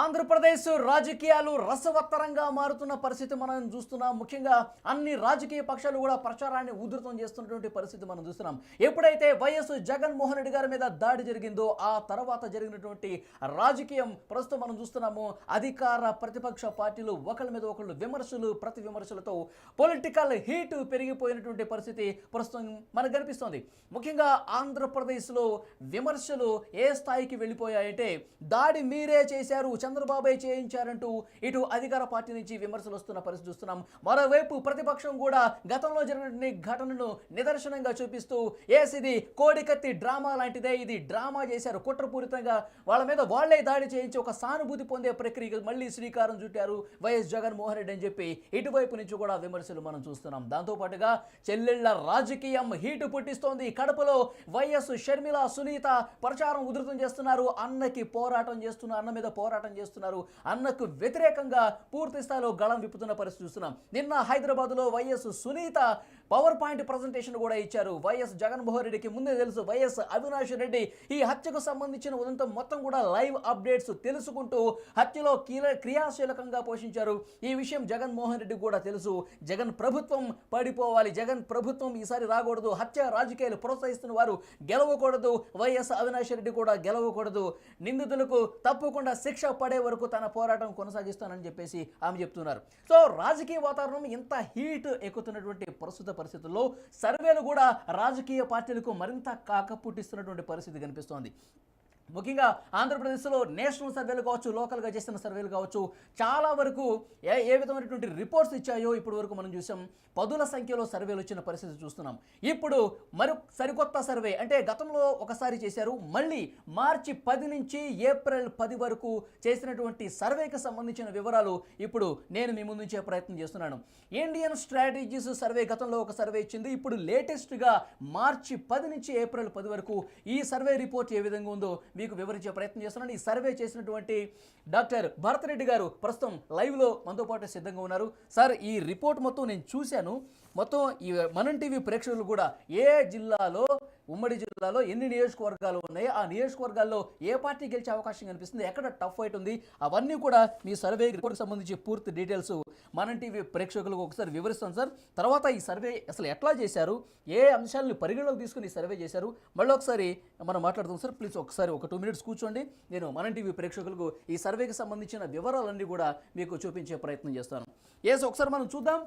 ఆంధ్రప్రదేశ్ రాజకీయాలు రసవత్తరంగా మారుతున్న పరిస్థితి మనం చూస్తున్నాం. ముఖ్యంగా అన్ని రాజకీయ పక్షాలు కూడా ప్రచారాన్ని ఉధృతం చేస్తున్నటువంటి పరిస్థితి మనం చూస్తున్నాం. ఎప్పుడైతే వైఎస్ జగన్మోహన్ రెడ్డి గారి మీద దాడి జరిగిందో ఆ తర్వాత జరిగినటువంటి రాజకీయం ప్రస్తుతం మనం చూస్తున్నాము. అధికార ప్రతిపక్ష పార్టీలు ఒకళ్ళ మీద ఒకళ్ళు విమర్శలు ప్రతి విమర్శలతో పొలిటికల్ హీట్ పెరిగిపోయినటువంటి పరిస్థితి ప్రస్తుతం మనకు కనిపిస్తోంది. ముఖ్యంగా ఆంధ్రప్రదేశ్లో విమర్శలు ఏ స్థాయికి వెళ్ళిపోయాయంటే దాడి మీరే చేశారు, చంద్రబాబే చేయించారంటూ ఇటు అధికార పార్టీ నుంచి విమర్శలు వస్తున్న పరిస్థితి చూస్తున్నాం. మరోవైపు ప్రతిపక్షం కూడా గతంలో జరిగిన ఘటనను నిదర్శనంగా చూపిస్తూ ఇది కోడికత్తి డ్రామా లాంటిదే, ఇది డ్రామా చేశారు, కుట్రపూరితంగా వాళ్ళ మీద వాళ్లే దాడి చేయించి ఒక సానుభూతి పొందే ప్రక్రియకు మళ్ళీ శ్రీకారం చుట్టారు వైఎస్ జగన్మోహన్ రెడ్డి అని చెప్పి ఇటువైపు నుంచి కూడా విమర్శలు మనం చూస్తున్నాం. దాంతోపాటుగా చెల్లెళ్ల రాజకీయం హీటు పుట్టిస్తోంది. కడపలో వైఎస్ షర్మిల సునీత ప్రచారం ఉధృతం చేస్తున్నారు. అన్నకి పోరాటం చేస్తున్నారు, అన్న మీద పోరాటం చేస్తున్నారు, అన్నకు వ్యతిరేకంగా పూర్తి స్థాయిలో గళం విప్పుతున్న పరిస్థితి చూస్తున్నాం. నిన్న హైదరాబాద్లో YS Sunitha power point presentation కూడా ఇచ్చారు. వైఎస్ జగన్మోహన్ రెడ్డికి ముందే తెలుసు, వైఎస్ అవినాష్ రెడ్డి ఈ హత్యకు సంబంధించిన ఉదంతం మొత్తం కూడా లైవ్ అప్డేట్స్ తెలుసుకుంటూ హత్యలో క్రియాశీలకంగా పోషించారు. ఈ విషయం జగన్మోహన్ రెడ్డి కూడా తెలుసు. జగన్ ప్రభుత్వం పడిపోవాలి, జగన్ ప్రభుత్వం ఈసారి రాకూడదు, హత్య రాజకీయాలు ప్రోత్సహిస్తున్న వారు గెలవకూడదు, వైఎస్ అవినాష్ రెడ్డి కూడా గెలవకూడదు, నిందితులకు తప్పకుండా శిక్ష పడే వరకు తన పోరాటం కొనసాగిస్తానని చెప్పేసి ఆమె చెప్తున్నారు. సో రాజకీయ వాతావరణం ఇంత హీట్ ఎక్కుతున్నటువంటి ప్రస్తుత పరిస్థితుల్లో సర్వేలు కూడా రాజకీయ పార్టీలకు మరింత కాకపుట్టిస్తున్నటువంటి పరిస్థితి కనిపిస్తోంది. ముఖ్యంగా ఆంధ్రప్రదేశ్లో నేషనల్ సర్వేలు కావచ్చు, లోకల్గా చేసిన సర్వేలు కావచ్చు, చాలా వరకు ఏ విధమైనటువంటి రిపోర్ట్స్ ఇచ్చాయో ఇప్పటి వరకు మనం చూసాం. పదుల సంఖ్యలో సర్వేలు వచ్చిన పరిస్థితి చూస్తున్నాం. ఇప్పుడు సరికొత్త సర్వే, అంటే గతంలో ఒకసారి చేశారు, మళ్ళీ మార్చి 10 నుంచి ఏప్రిల్ 10 వరకు చేసినటువంటి సర్వేకి సంబంధించిన వివరాలు ఇప్పుడు నేను మీ ముందుంచే ప్రయత్నం చేస్తున్నాను. ఇండియన్ స్ట్రాటజీస్ సర్వే గతంలో ఒక సర్వే ఇచ్చింది. ఇప్పుడు లేటెస్ట్గా మార్చి 10 నుంచి ఏప్రిల్ 10 వరకు ఈ సర్వే రిపోర్ట్ ఏ విధంగా ఉందో మీకు వివరించే ప్రయత్నం చేస్తున్నాను. ఈ సర్వే చేసినటువంటి డాక్టర్ భరత్ రెడ్డి గారు ప్రస్తుతం లైవ్లో మనతో పాటు సిద్ధంగా ఉన్నారు. సార్, ఈ రిపోర్ట్ మొత్తం నేను చూశాను. మొత్తం ఈ మనం టీవీ ప్రేక్షకులు కూడా ఏ జిల్లాలో, ఉమ్మడి జిల్లాలో ఎన్ని నియోజకవర్గాలు ఉన్నాయి, ఆ నియోజకవర్గాల్లో ఏ పార్టీ గెలిచే అవకాశం కనిపిస్తుంది, ఎక్కడ టఫ్ ఫైట్ ఉంది, అవన్నీ కూడా మీ సర్వే రిపోర్ట్కి సంబంధించి పూర్తి డీటెయిల్స్ మనం టీవీ ప్రేక్షకులకు ఒకసారి వివరిస్తాం సార్. తర్వాత ఈ సర్వే అసలు ఎట్లా చేశారు, ఏ అంశాలను పరిగణలోకి తీసుకుని సర్వే చేశారు, మళ్ళీ ఒకసారి మనం మాట్లాడుతాం సార్. ప్లీజ్ ఒకసారి ఒక 2 minutes కూర్చోండి. నేను మనం టీవీ ప్రేక్షకులకు ఈ సర్వేకి సంబంధించిన వివరాలన్నీ కూడా మీకు చూపించే ప్రయత్నం చేస్తాను. ఒకసారి మనం చూద్దాం.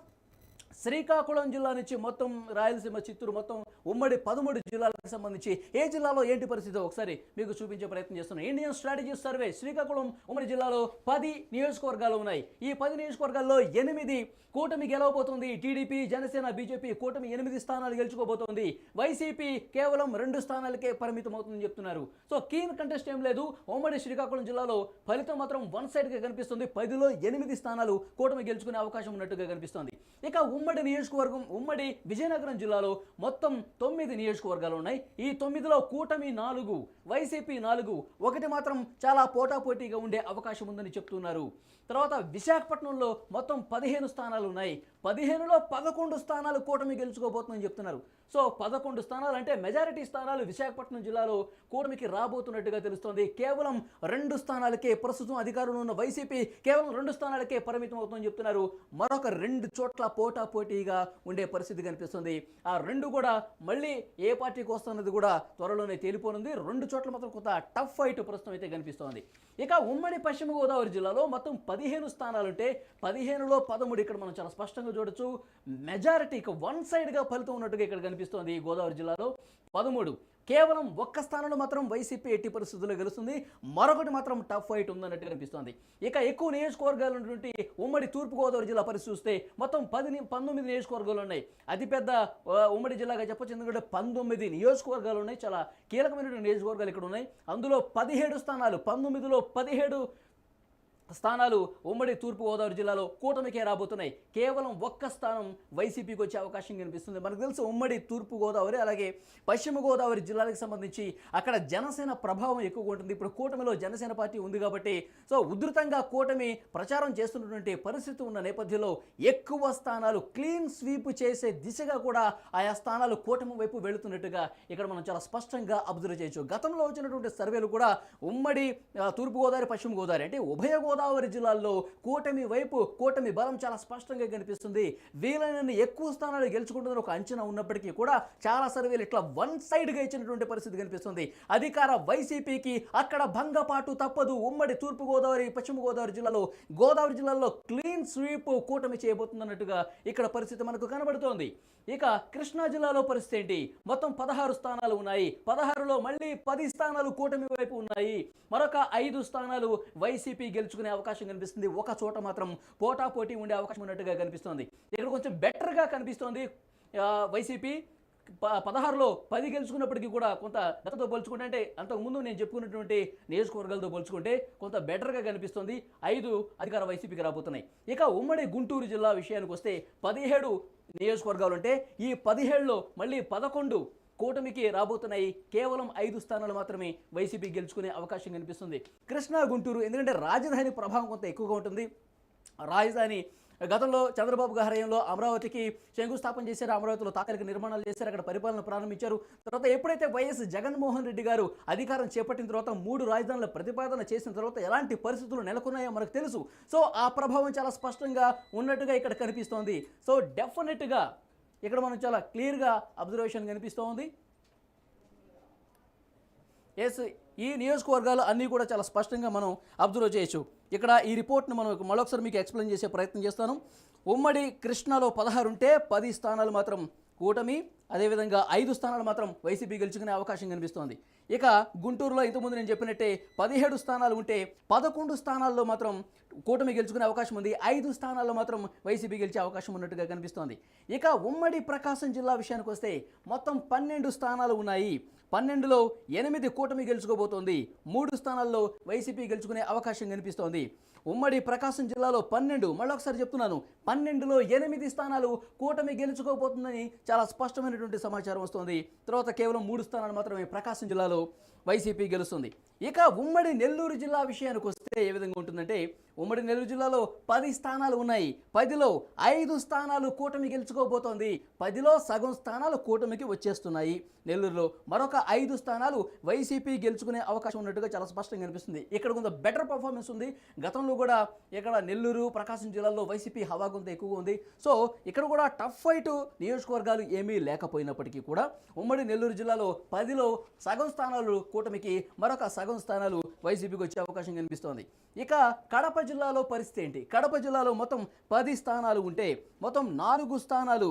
శ్రీకాకుళం జిల్లా నుంచి మొత్తం రాయలసీమ, చిత్తూరు, మొత్తం ఉమ్మడి 13 జిల్లాలకు సంబంధించి ఏ జిల్లాలో ఏంటి పరిస్థితి ఒకసారి మీకు చూపించే ప్రయత్నం చేస్తున్నాం. ఇండియన్ స్ట్రాటజీస్ సర్వే శ్రీకాకుళం ఉమ్మడి జిల్లాలో 10 నియోజకవర్గాలు ఉన్నాయి. ఈ 10 నియోజకవర్గాల్లో 8 కూటమి గెలవబోతోంది. టీడీపీ, జనసేన, బీజేపీ కూటమి 8 స్థానాలు గెలుచుకోబోతోంది. వైసీపీ కేవలం 2 స్థానాలకే పరిమితం అవుతుందని చెప్తున్నారు. సో కీన్ కంటెస్ట్ ఏం లేదు. ఉమ్మడి శ్రీకాకుళం జిల్లాలో ఫలితం మాత్రం వన్ సైడ్గా కనిపిస్తుంది. 10లో 8 స్థానాలు కూటమి గెలుచుకునే అవకాశం ఉన్నట్టుగా కనిపిస్తోంది. ఇక ఉమ్మడి నియోజకవర్గం, ఉమ్మడి విజయనగరం జిల్లాలో మొత్తం 9 నియోజకవర్గాలు ఉన్నాయి. ఈ 9లో కూటమి 4, వైసీపీ 4, ఒకటి మాత్రం చాలా పోటాపోటీగా ఉండే అవకాశం ఉందని చెప్తున్నారు. తర్వాత విశాఖపట్నంలో మొత్తం 15 స్థానాలు ఉన్నాయి. 15లో 11 స్థానాలు కూటమి గెలుచుకోబోతుందని చెప్తున్నారు. సో 11 స్థానాలు అంటే మెజారిటీ స్థానాలు విశాఖపట్నం జిల్లాలో కూటమికి రాబోతున్నట్టుగా తెలుస్తోంది. కేవలం 2 స్థానాలకే ప్రస్తుతం అధికారంలో ఉన్న వైసీపీ కేవలం 2 స్థానాలకే పరిమితం అవుతుందని చెప్తున్నారు. మరొక 2 చోట్ల పోటాపోటీగా ఉండే పరిస్థితి కనిపిస్తుంది. ఆ 2 కూడా మళ్ళీ ఏ పార్టీకి వస్తున్నది కూడా త్వరలోనే తేలిపోనుంది. 2 చోట్ల మాత్రం కొంత టఫ్ ఫైట్ ప్రస్తుతం అయితే కనిపిస్తోంది. ఇక ఉమ్మడి పశ్చిమ గోదావరి జిల్లాలో మొత్తం 15 స్థానాలుంటే 15లో 13 ఇక్కడ మనం చాలా స్పష్టంగా చూడొచ్చు. మెజారిటీ ఇక వన్ సైడ్గా ఫలితం ఉన్నట్టుగా ఇక్కడ కనిపిస్తోంది. గోదావరి జిల్లాలో 13, కేవలం 1 స్థానంలో మాత్రం వైసీపీ ఎట్టి పరిస్థితుల్లో గెలుస్తుంది. మరొకటి మాత్రం టఫ్ ఫైట్ ఉందన్నట్టు కనిపిస్తోంది. ఇక ఎక్కువ నియోజకవర్గాలు ఉన్నటువంటి ఉమ్మడి తూర్పుగోదావరి జిల్లా పరిస్థితి చూస్తే మొత్తం 19 నియోజకవర్గాలు ఉన్నాయి. అతిపెద్ద ఉమ్మడి జిల్లాగా చెప్పొచ్చు, ఎందుకంటే 19 నియోజకవర్గాలు ఉన్నాయి. చాలా కీలకమైనటువంటి నియోజకవర్గాలు ఇక్కడ ఉన్నాయి. అందులో 17 స్థానాలు, 19లో 17 స్థానాలు ఉమ్మడి తూర్పుగోదావరి జిల్లాలో కూటమికే రాబోతున్నాయి. కేవలం ఒక్క స్థానం వైసీపీకి వచ్చే అవకాశం కనిపిస్తుంది. మనకు తెలుసు ఉమ్మడి తూర్పుగోదావరి అలాగే పశ్చిమ గోదావరి జిల్లాలకు సంబంధించి అక్కడ జనసేన ప్రభావం ఎక్కువగా ఉంటుంది. ఇప్పుడు కూటమిలో జనసేన పార్టీ ఉంది కాబట్టి సో ఉధృతంగా కూటమి ప్రచారం చేస్తున్నటువంటి పరిస్థితి ఉన్న నేపథ్యంలో ఎక్కువ స్థానాలు క్లీన్ స్వీప్ చేసే దిశగా కూడా ఆయా స్థానాలు కూటమి వైపు వెళుతున్నట్టుగా ఇక్కడ మనం చాలా స్పష్టంగా అబ్జర్వ్ చేయొచ్చు. గతంలో వచ్చినటువంటి సర్వేలు కూడా ఉమ్మడి తూర్పుగోదావరి పశ్చిమ గోదావరి అంటే ఉభయ గోదావరి జిల్లాల్లో కూటమి బలం చాలా స్పష్టంగా కనిపిస్తుంది. వీలైనన్ని ఎక్కువ స్థానాలు గెలుచుకుంటుందని ఒక అంచనా ఉన్నప్పటికీ కూడా చాలా సర్వేలు ఇట్లా వన్ సైడ్గా ఇచ్చినటువంటి పరిస్థితి కనిపిస్తుంది. అధికార వైసీపీకి అక్కడ భంగపాటు తప్పదు. ఉమ్మడి తూర్పుగోదావరి పశ్చిమ గోదావరి జిల్లాలో క్లీన్ స్వీప్ కూటమి చేయబోతుందన్నట్టుగా ఇక్కడ పరిస్థితి మనకు కనబడుతోంది. ఇక కృష్ణా జిల్లాలో పరిస్థితి ఏంటి? మొత్తం 16 స్థానాలు ఉన్నాయి. 16లో మళ్ళీ 10 స్థానాలు కూటమి వైపు ఉన్నాయి. మరొక 5 స్థానాలు వైసీపీ గెలుచుకునే అవకాశం కనిపిస్తుంది. ఒక చోట మాత్రం పోటాపోటీ ఉండే అవకాశం ఉన్నట్టుగా కనిపిస్తోంది. ఇక్కడ కొంచెం బెటర్గా కనిపిస్తోంది వైసీపీ. 16లో 10 గెలుచుకున్నప్పటికీ కూడా కొంత గతంతో పోల్చుకుంటే అంటే అంతకుముందు నేను చెప్పుకున్నటువంటి నియోజకవర్గాలతో పోల్చుకుంటే కొంత బెటర్గా కనిపిస్తుంది. 5 అధికార వైసీపీకి రాబోతున్నాయి. ఇక ఉమ్మడి గుంటూరు జిల్లా విషయానికి వస్తే 17 నియోజకవర్గాలు ఉంటే ఈ 17లో మళ్ళీ 11 కూటమికి రాబోతున్నాయి. కేవలం 5 స్థానాలు మాత్రమే వైసీపీ గెలుచుకునే అవకాశం కనిపిస్తుంది. కృష్ణా గుంటూరు ఎందుకంటే రాజధాని ప్రభావం కొంత ఎక్కువగా ఉంటుంది. రాజధాని గతంలో చంద్రబాబు గారి హయాంలో అమరావతికి శంకుస్థాపన చేశారు. అమరావతిలో తాత్కాలిక నిర్మాణాలు చేశారు. అక్కడ పరిపాలన ప్రారంభించారు. తర్వాత ఎప్పుడైతే వైఎస్ జగన్మోహన్ రెడ్డి గారు అధికారం చేపట్టిన తర్వాత 3 రాజధానుల ప్రతిపాదన చేసిన తర్వాత ఎలాంటి పరిస్థితులు నెలకొన్నాయో మనకు తెలుసు. సో ఆ ప్రభావం చాలా స్పష్టంగా ఉన్నట్టుగా ఇక్కడ కనిపిస్తోంది. సో డెఫినెట్గా ఇక్కడ మనం చాలా క్లియర్గా అబ్జర్వేషన్ కనిపిస్తోంది. ఎస్, ఈ నియోజకవర్గాలు అన్నీ కూడా చాలా స్పష్టంగా మనం అబ్జర్వ్ చేయొచ్చు. ఇక్కడ ఈ రిపోర్ట్ను మనం మరొకసారి మీకు ఎక్స్ప్లెయిన్ చేసే ప్రయత్నం చేస్తాను. ఉమ్మడి కృష్ణాలో 16 ఉంటే 10 స్థానాలు మాత్రం కూటమి, అదేవిధంగా 5 స్థానాలు మాత్రం వైసీపీ గెలుచుకునే అవకాశం కనిపిస్తోంది. ఇక గుంటూరులో ఇంతకుముందు నేను చెప్పినట్టే 17 స్థానాలు ఉంటే 11 స్థానాల్లో మాత్రం కూటమి గెలుచుకునే అవకాశం ఉంది. 5 స్థానాల్లో మాత్రం వైసీపీ గెలిచే అవకాశం ఉన్నట్టుగా కనిపిస్తోంది. ఇక ఉమ్మడి ప్రకాశం జిల్లా విషయానికి వస్తే మొత్తం 12 స్థానాలు ఉన్నాయి. 12లో 8 కూటమి గెలుచుకోబోతోంది. 3 స్థానాల్లో వైసీపీ గెలుచుకునే అవకాశం కనిపిస్తోంది. ఉమ్మడి ప్రకాశం జిల్లాలో 12, మళ్ళొకసారి చెప్తున్నాను, 12లో 8 స్థానాలు కూటమి గెలుచుకోబోతుందని చాలా స్పష్టమైనటువంటి సమాచారం వస్తుంది. తర్వాత కేవలం 3 స్థానాలు మాత్రమే ప్రకాశం జిల్లాలో వైసీపీ గెలుస్తుంది. ఇక ఉమ్మడి నెల్లూరు జిల్లా విషయానికి వస్తే ఏ విధంగా ఉంటుందంటే ఉమ్మడి నెల్లూరు జిల్లాలో 10 స్థానాలు ఉన్నాయి. 10లో 5 స్థానాలు కూటమి గెలుచుకోబోతోంది. 10లో సగం స్థానాలు కూటమికి వచ్చేస్తున్నాయి. నెల్లూరులో మరొక 5 స్థానాలు వైసీపీ గెలుచుకునే అవకాశం ఉన్నట్టుగా చాలా స్పష్టంగా కనిపిస్తుంది. ఇక్కడ కొంత బెటర్ పర్ఫార్మెన్స్ ఉంది. గతంలో కూడా ఇక్కడ నెల్లూరు ప్రకాశం జిల్లాలో వైసీపీ హవా కొంత ఎక్కువగా ఉంది. సో ఇక్కడ కూడా టఫ్ ఫైట్ నియోజకవర్గాలు ఏమీ లేకపోయినప్పటికీ కూడా ఉమ్మడి నెల్లూరు జిల్లాలో 10లో సగం స్థానాలు కూటమికి, మరొక సగం స్థానాలు వైసీపీకి వచ్చే అవకాశం కనిపిస్తోంది. ఇక కడప జిల్లాలో పరిస్థితి ఏంటి? కడప జిల్లాలో మొత్తం 10 స్థానాలు ఉంటే మొత్తం 4 స్థానాలు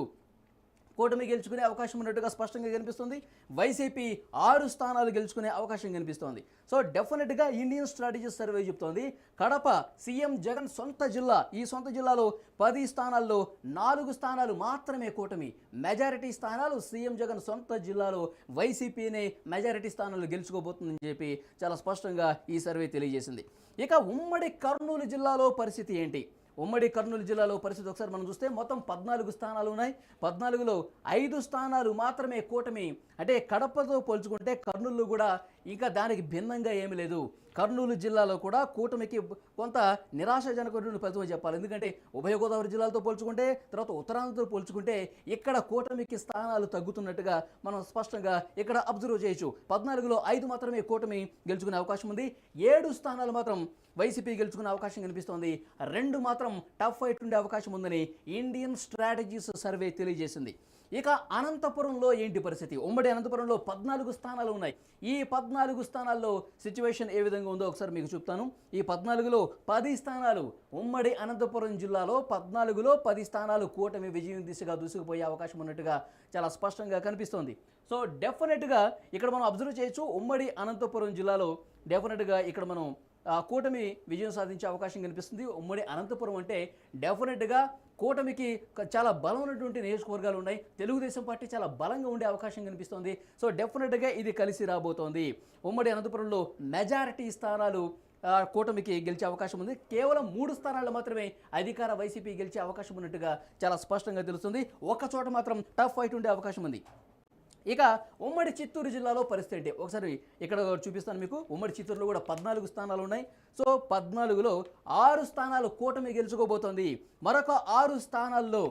కూటమి గెలుచుకునే అవకాశం ఉన్నట్టుగా స్పష్టంగా కనిపిస్తుంది. వైసీపీ 6 స్థానాలు గెలుచుకునే అవకాశం కనిపిస్తోంది. సో డెఫినెట్గా ఇండియన్ స్ట్రాటజీ సర్వే చెప్తోంది కడప సీఎం జగన్ సొంత జిల్లా. ఈ సొంత జిల్లాలో 10 స్థానాల్లో 4 స్థానాలు మాత్రమే కూటమి. మెజారిటీ స్థానాలు సీఎం జగన్ సొంత జిల్లాలో వైసీపీనే మెజారిటీ స్థానాలు గెలుచుకోబోతుందని చెప్పి చాలా స్పష్టంగా ఈ సర్వే తెలియజేసింది. ఇక ఉమ్మడి కర్నూలు జిల్లాలో పరిస్థితి ఏంటి? ఉమ్మడి కర్నూలు జిల్లాలో పరిస్థితి ఒకసారి మనం చూస్తే మొత్తం 14 స్థానాలు ఉన్నాయి. 14లో 5 స్థానాలు మాత్రమే కూటమి. అంటే కడపతో పోల్చుకుంటే కర్నూలు కూడా ఇంకా దానికి భిన్నంగా ఏమీ లేదు. కర్నూలు జిల్లాలో కూడా కూటమికి కొంత నిరాశాజనకమైన ఫలితం చెప్పాలి. ఎందుకంటే ఉభయ గోదావరి జిల్లాలతో పోల్చుకుంటే, తర్వాత ఉత్తరాంధ్రతో పోల్చుకుంటే ఇక్కడ కూటమికి స్థానాలు తగ్గుతున్నట్టుగా మనం స్పష్టంగా ఇక్కడ అబ్జర్వ్ చేయొచ్చు. 14లో 5 మాత్రమే కూటమి గెలుచుకునే అవకాశం ఉంది. 7 స్థానాలు మాత్రం వైసీపీ గెలుచుకునే అవకాశం కనిపిస్తోంది. 2 మాత్రం టఫ్ ఫైట్ ఉండే అవకాశం ఉందని ఇండియన్ స్ట్రాటజీస్ సర్వే తెలియజేసింది. ఇక అనంతపురంలో ఏంటి పరిస్థితి? ఉమ్మడి అనంతపురంలో 14 స్థానాలు ఉన్నాయి. ఈ 14 స్థానాల్లో సిచ్యువేషన్ ఏ విధంగా ఉందో ఒకసారి మీకు చెప్తాను. ఈ 14లో 10 స్థానాలు ఉమ్మడి అనంతపురం జిల్లాలో 14లో 10 స్థానాలు కూటమి విజయం దిశగా దూసుకుపోయే అవకాశం ఉన్నట్టుగా చాలా స్పష్టంగా కనిపిస్తోంది. సో డెఫినెట్గా ఇక్కడ మనం అబ్జర్వ్ చేయొచ్చు. ఉమ్మడి అనంతపురం జిల్లాలో డెఫినెట్గా ఇక్కడ మనం కూటమి విజయం సాధించే అవకాశం కనిపిస్తుంది. ఉమ్మడి అనంతపురం అంటే డెఫినెట్గా కూటమికి చాలా బలమైనటువంటి నియోజకవర్గాలు ఉన్నాయి. తెలుగుదేశం పార్టీ చాలా బలంగా ఉండే అవకాశం కనిపిస్తోంది. సో డెఫినెట్గా ఇది కలిసి రాబోతోంది. ఉమ్మడి అనంతపురంలో మెజారిటీ స్థానాలు కూటమికి గెలిచే అవకాశం ఉంది. కేవలం 3 స్థానాల్లో మాత్రమే అధికార వైసీపీ గెలిచే అవకాశం ఉన్నట్టుగా చాలా స్పష్టంగా తెలుస్తుంది. ఒక చోట మాత్రం టఫ్ ఫైట్ ఉండే అవకాశం ఉంది. ఇక ఉమ్మడి చిత్తూరు జిల్లాలో పరిస్థితి ఏంటి ఒకసారి ఇక్కడ చూపిస్తాను మీకు. ఉమ్మడి చిత్తూరులో కూడా 14 స్థానాలు ఉన్నాయి. సో 14లో 6 స్థానాలు కూటమి గెలుచుకోబోతోంది. మరొక 6 స్థానాల్లో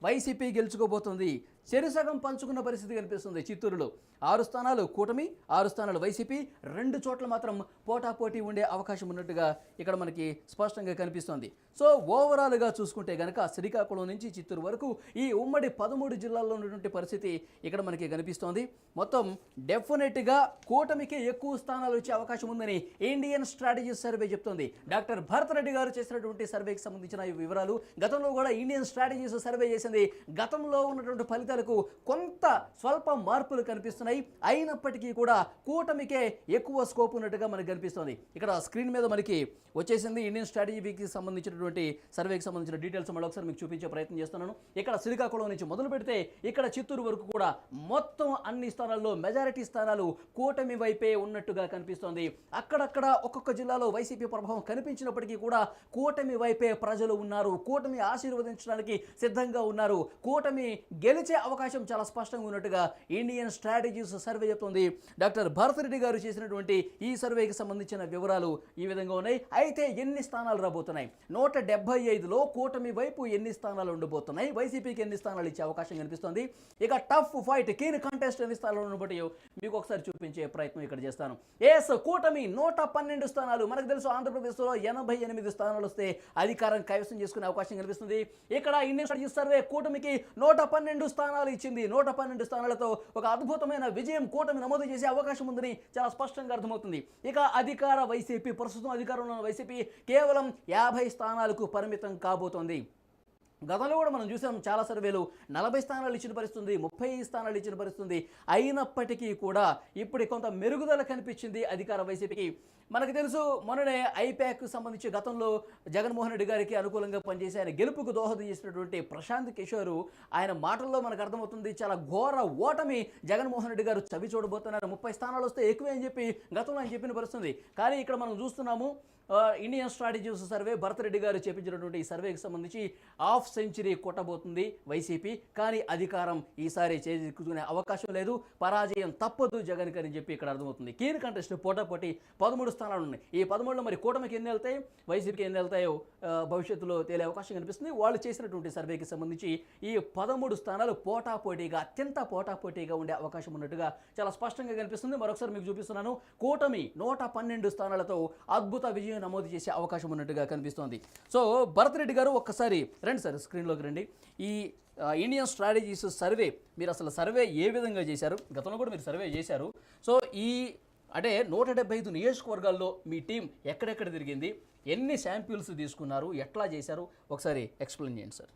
వైసీపీ గెలుచుకోబోతుంది. చెరుసగం పంచుకున్న పరిస్థితి కనిపిస్తుంది చిత్తూరులో. 6 స్థానాలు కూటమి, 6 స్థానాలు వైసీపీ, 2 చోట్ల మాత్రం పోటాపోటీ ఉండే అవకాశం ఉన్నట్టుగా ఇక్కడ మనకి స్పష్టంగా కనిపిస్తోంది. సో ఓవరాల్గా చూసుకుంటే కనుక శ్రీకాకుళం నుంచి చిత్తూరు వరకు ఈ ఉమ్మడి 13 జిల్లాల్లో ఉన్నటువంటి పరిస్థితి ఇక్కడ మనకి కనిపిస్తోంది. మొత్తం డెఫినెట్గా కూటమికి ఎక్కువ స్థానాలు వచ్చే అవకాశం ఉందని ఇండియన్ స్ట్రాటజీ సర్వే చెప్తోంది. డాక్టర్ భరత్ రెడ్డి గారు చేసినటువంటి సర్వేకి సంబంధించిన ఈ వివరాలు. గతంలో కూడా ఇండియన్ స్ట్రాటజీస్ సర్వే చేసింది. గతంలో ఉన్నటువంటి ఫలితాలకు కొంత స్వల్ప మార్పులు కనిపిస్తున్నాయి. అయినప్పటికీ కూడా కూటమికే ఎక్కువ స్కోప్ ఉన్నట్టుగా మనకు కనిపిస్తోంది. ఇక్కడ స్క్రీన్ మీద మనకి వచ్చేసింది ఇండియన్ స్ట్రాటజీకి సంబంధించినటువంటి సర్వేకి సంబంధించిన డీటెయిల్స్ మళ్ళీ ఒకసారి మీకు చూపించే ప్రయత్నం చేస్తున్నాను. ఇక్కడ శ్రీకాకుళం నుంచి మొదలు పెడితే ఇక్కడ చిత్తూరు వరకు కూడా మొత్తం అన్ని స్థానాల్లో మెజారిటీ స్థానాలు కూటమి వైపే ఉన్నట్టుగా కనిపిస్తోంది. అక్కడక్కడ ఒక్కొక్క జిల్లాలో వైసీపీ ప్రభావం కనిపించినప్పటికీ కూడా కూటమి వైపే ప్రజలు ఉన్నారు. కూటమి ఆశీర్వదించడానికి సిద్ధంగా ఉన్నారు. కూటమి గెలిచే అవకాశం చాలా స్పష్టంగా ఉన్నట్టుగా ఇండియన్ స్ట్రాటజీస్ సర్వే చెప్తోంది. డాక్టర్ భరత్ రెడ్డి గారు చేసినటువంటి ఈ సర్వేకి సంబంధించిన వివరాలు ఈ విధంగా ఉన్నాయి. అయితే ఎన్ని స్థానాలు రాబోతున్నాయి? 175లో కూటమి వైపు ఎన్ని స్థానాలు ఉండబోతున్నాయి? వైసీపీకి ఎన్ని స్థానాలు ఇచ్చే అవకాశం కనిపిస్తుంది? ఇక టఫ్ ఫైట్ కీన్ కంటెస్ట్ ఎన్ని స్థానాలు ఉండబోతాయో మీకు ఒకసారి చూపించే ప్రయత్నం ఇక్కడ చేస్తాను. కూటమి 112 స్థానాలు. మనకు తెలుసు ఆంధ్రప్రదేశ్లో 88 స్థానాలు వస్తే అధికారం కైవసం చేసుకునే అవకాశం కనిపిస్తుంది. ఇక్కడ ఇండియన్ స్ట్రాటజీ సర్వే కూటమికి 112 స్థానాలు ఇచ్చింది. 112 స్థానాలతో ఒక అద్భుతమైన విజయం కూటమి నమోదు చేసే అవకాశం ఉందని చాలా స్పష్టంగా అర్థమవుతుంది. ఇక అధికార వైసీపీ, ప్రస్తుతం అధికారంలో ఉన్న వైసీపీ కేవలం 50 స్థానాలకు పరిమితం కాబోతోంది. గతంలో కూడా మనం చూసాం చాలా సర్వేలు 40 స్థానాలు ఇచ్చిన పరిస్థితుంది, 30 స్థానాలు ఇచ్చిన పరిస్థితుంది. అయినప్పటికీ కూడా ఇప్పుడు కొంత మెరుగుదల కనిపించింది అధికార వైసీపీకి. మనకు తెలుసు మొన్ననే ఐప్యాక్ సంబంధించి గతంలో జగన్మోహన్ రెడ్డి గారికి అనుకూలంగా పనిచేసి ఆయన గెలుపుకు దోహదం చేసినటువంటి ప్రశాంత్ కిషోర్, ఆయన మాటల్లో మనకు అర్థమవుతుంది చాలా ఘోర ఓటమి జగన్మోహన్ రెడ్డి గారు చవి చూడబోతున్నారు. 30 స్థానాలు వస్తే ఎక్కువే అని చెప్పి గతంలో ఆయన చెప్పిన పరిస్థితుంది. కానీ ఇక్కడ మనం చూస్తున్నాము Indian strategies survey Bharat Reddy గారు చేపించినటువంటి ఈ సర్వేకి సంబంధించి హాఫ్ సెంచరీ కొట్టబోతుంది వైసీపీ. కానీ అధికారం ఈసారి చేజిక్కునే అవకాశం లేదు. పరాజయం తప్పదు జగన్ అని చెప్పి ఇక్కడ అర్థమవుతుంది. కీన్ కంటెస్ట్ పోటాపోటీ 13 స్థానాలు ఉన్నాయి. ఈ 13లో మరి కూటమికి ఎన్ని వెళ్తాయి, వైసీపీకి ఎన్ని వెళ్తాయో భవిష్యత్తులో తేలే అవకాశం కనిపిస్తుంది. వాళ్ళు చేసినటువంటి సర్వేకి సంబంధించి ఈ 13 స్థానాలు పోటాపోటీగా, అత్యంత పోటాపోటీగా ఉండే అవకాశం ఉన్నట్టుగా చాలా స్పష్టంగా కనిపిస్తుంది. మరొకసారి మీకు చూపిస్తున్నాను. కూటమి 112 స్థానాలతో అద్భుత విజయం నమోదు చేసే అవకాశం ఉన్నట్టుగా కనిపిస్తోంది. సో భరత్ రెడ్డి గారు ఒక్కసారి రండి సార్, స్క్రీన్లోకి రండి. ఈ ఇండియన్ స్ట్రాటజీస్ సర్వే మీరు అసలు సర్వే ఏ విధంగా చేశారు? గతంలో కూడా మీరు సర్వే చేశారు. సో ఈ అంటే 175 నియోజకవర్గాల్లో మీ టీం ఎక్కడెక్కడ తిరిగింది, ఎన్ని శాంపిల్స్ తీసుకున్నారు, ఎట్లా చేశారు, ఒకసారి ఎక్స్ప్లెయిన్ చేయండి సార్.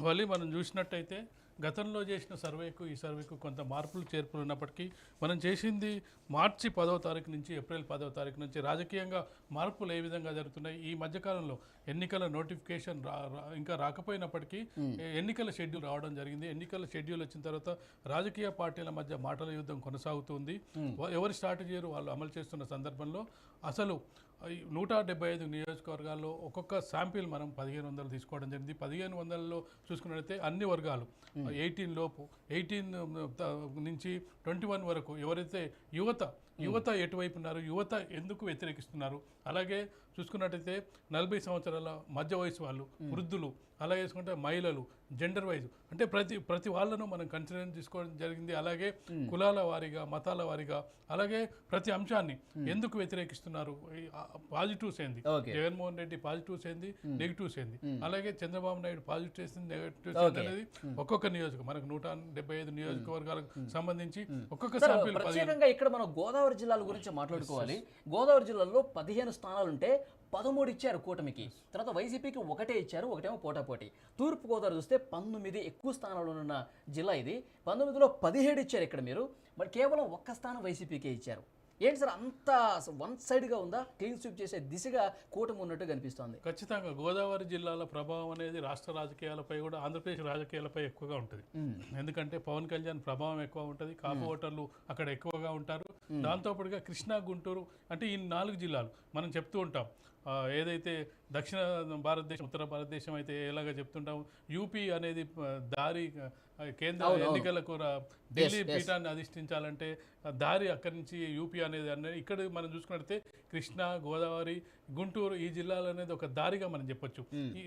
మళ్ళీ మనం చూసినట్టయితే గతంలో చేసిన సర్వేకు ఈ సర్వేకు కొంత మార్పులు చేర్పులు ఉన్నప్పటికీ మనం చేసింది మార్చి 10వ తారీఖు నుంచి ఏప్రిల్ 10వ తారీఖు నుంచి రాజకీయంగా మార్పులు ఏ విధంగా జరుగుతున్నాయి, ఈ మధ్యకాలంలో ఎన్నికల నోటిఫికేషన్ ఇంకా రాకపోయినప్పటికీ ఎన్నికల షెడ్యూల్ రావడం జరిగింది. ఎన్నికల షెడ్యూల్ వచ్చిన తర్వాత రాజకీయ పార్టీల మధ్య మాటల యుద్ధం కొనసాగుతుంది. ఎవరి స్ట్రాటజీలు వాళ్ళు అమలు చేస్తున్న సందర్భంలో అసలు 175 నియోజకవర్గాల్లో ఒక్కొక్క శాంపిల్ మనం 1500 తీసుకోవడం జరిగింది. 1500లో చూసుకున్నట్లయితే అన్ని వర్గాలు 18 లోపు, 18 నుంచి 21 వరకు ఎవరైతే యువత ఎటువైపు ఉన్నారు, యువత ఎందుకు వ్యతిరేకిస్తున్నారు, అలాగే చూసుకున్నట్టయితే 40 సంవత్సరాల మధ్య వయసు వాళ్ళు, వృద్ధులు, అలాగే చూసుకుంటే మహిళలు, జెండర్ వైజ్ అంటే ప్రతి వాళ్ళను మనం కన్సిడర్ తీసుకోవడం జరిగింది. అలాగే కులాల వారీగా, మతాల వారీగా, అలాగే ప్రతి అంశాన్ని ఎందుకు వ్యతిరేకిస్తున్నారు, పాజిటివ్స్ ఏంది, జగన్మోహన్ రెడ్డి పాజిటివ్స్ ఏంది, నెగిటివ్స్ ఏంది, అలాగే చంద్రబాబు నాయుడు పాజిటివ్స్ ఏంది, నెగిటివ్స్ అనేది ఒక్కొక్క నియోజకవర్గం మనకు 175 నియోజకవర్గాలకు సంబంధించి ఒక్కొక్క శాంపిల్. ప్రత్యేకంగా ఇక్కడ మనం గోదావరి జిల్లాల గురించి మాట్లాడుకోవాలి. గోదావరి జిల్లాలో 15 స్థానాలు ఉంటే 13 ఇచ్చారు కూటమికి, తర్వాత వైసీపీకి 1 ఇచ్చారు, 1 పోటాపోటీ. తూర్పు గోదావరి చూస్తే 19 ఎక్కువ స్థానాలు ఉన్న జిల్లా ఇది. 19లో 17 ఇచ్చారు ఇక్కడ మీరు, మరి కేవలం 1 స్థానం వైసీపీకే ఇచ్చారు. ఏంటి సార్ అంత వన్ సైడ్గా ఉందా? క్లీన్ స్వీప్ చేసే దిశగా కూటమి ఉన్నట్టు కనిపిస్తోంది. ఖచ్చితంగా గోదావరి జిల్లాల ప్రభావం అనేది రాష్ట్ర రాజకీయాలపై కూడా ఆంధ్రప్రదేశ్ రాజకీయాలపై ఎక్కువగా ఉంటుంది. ఎందుకంటే పవన్ కళ్యాణ్ ప్రభావం ఎక్కువ ఉంటుంది, కాపు ఓటర్లు అక్కడ ఎక్కువగా ఉంటారు. దాంతోపాటుగా కృష్ణా, గుంటూరు అంటే ఈ 4 జిల్లాలు మనం చెప్తూ ఉంటాం. ఏదైతే దక్షిణ భారతదేశం, ఉత్తర భారతదేశం అయితే ఎలాగ చెప్తుంటాం, యూపీ అనేది దారి కేంద్ర ఎన్నికలకు ఢిల్లీ పీఠాన్ని అధిష్ఠించాలంటే దారి అక్కడి నుంచి యూపీ అనేది ఇక్కడ మనం చూసుకున్నట్లయితే కృష్ణా, గోదావరి, గుంటూరు ఈ జిల్లాలు అనేది ఒక దారిగా మనం చెప్పొచ్చు. ఈ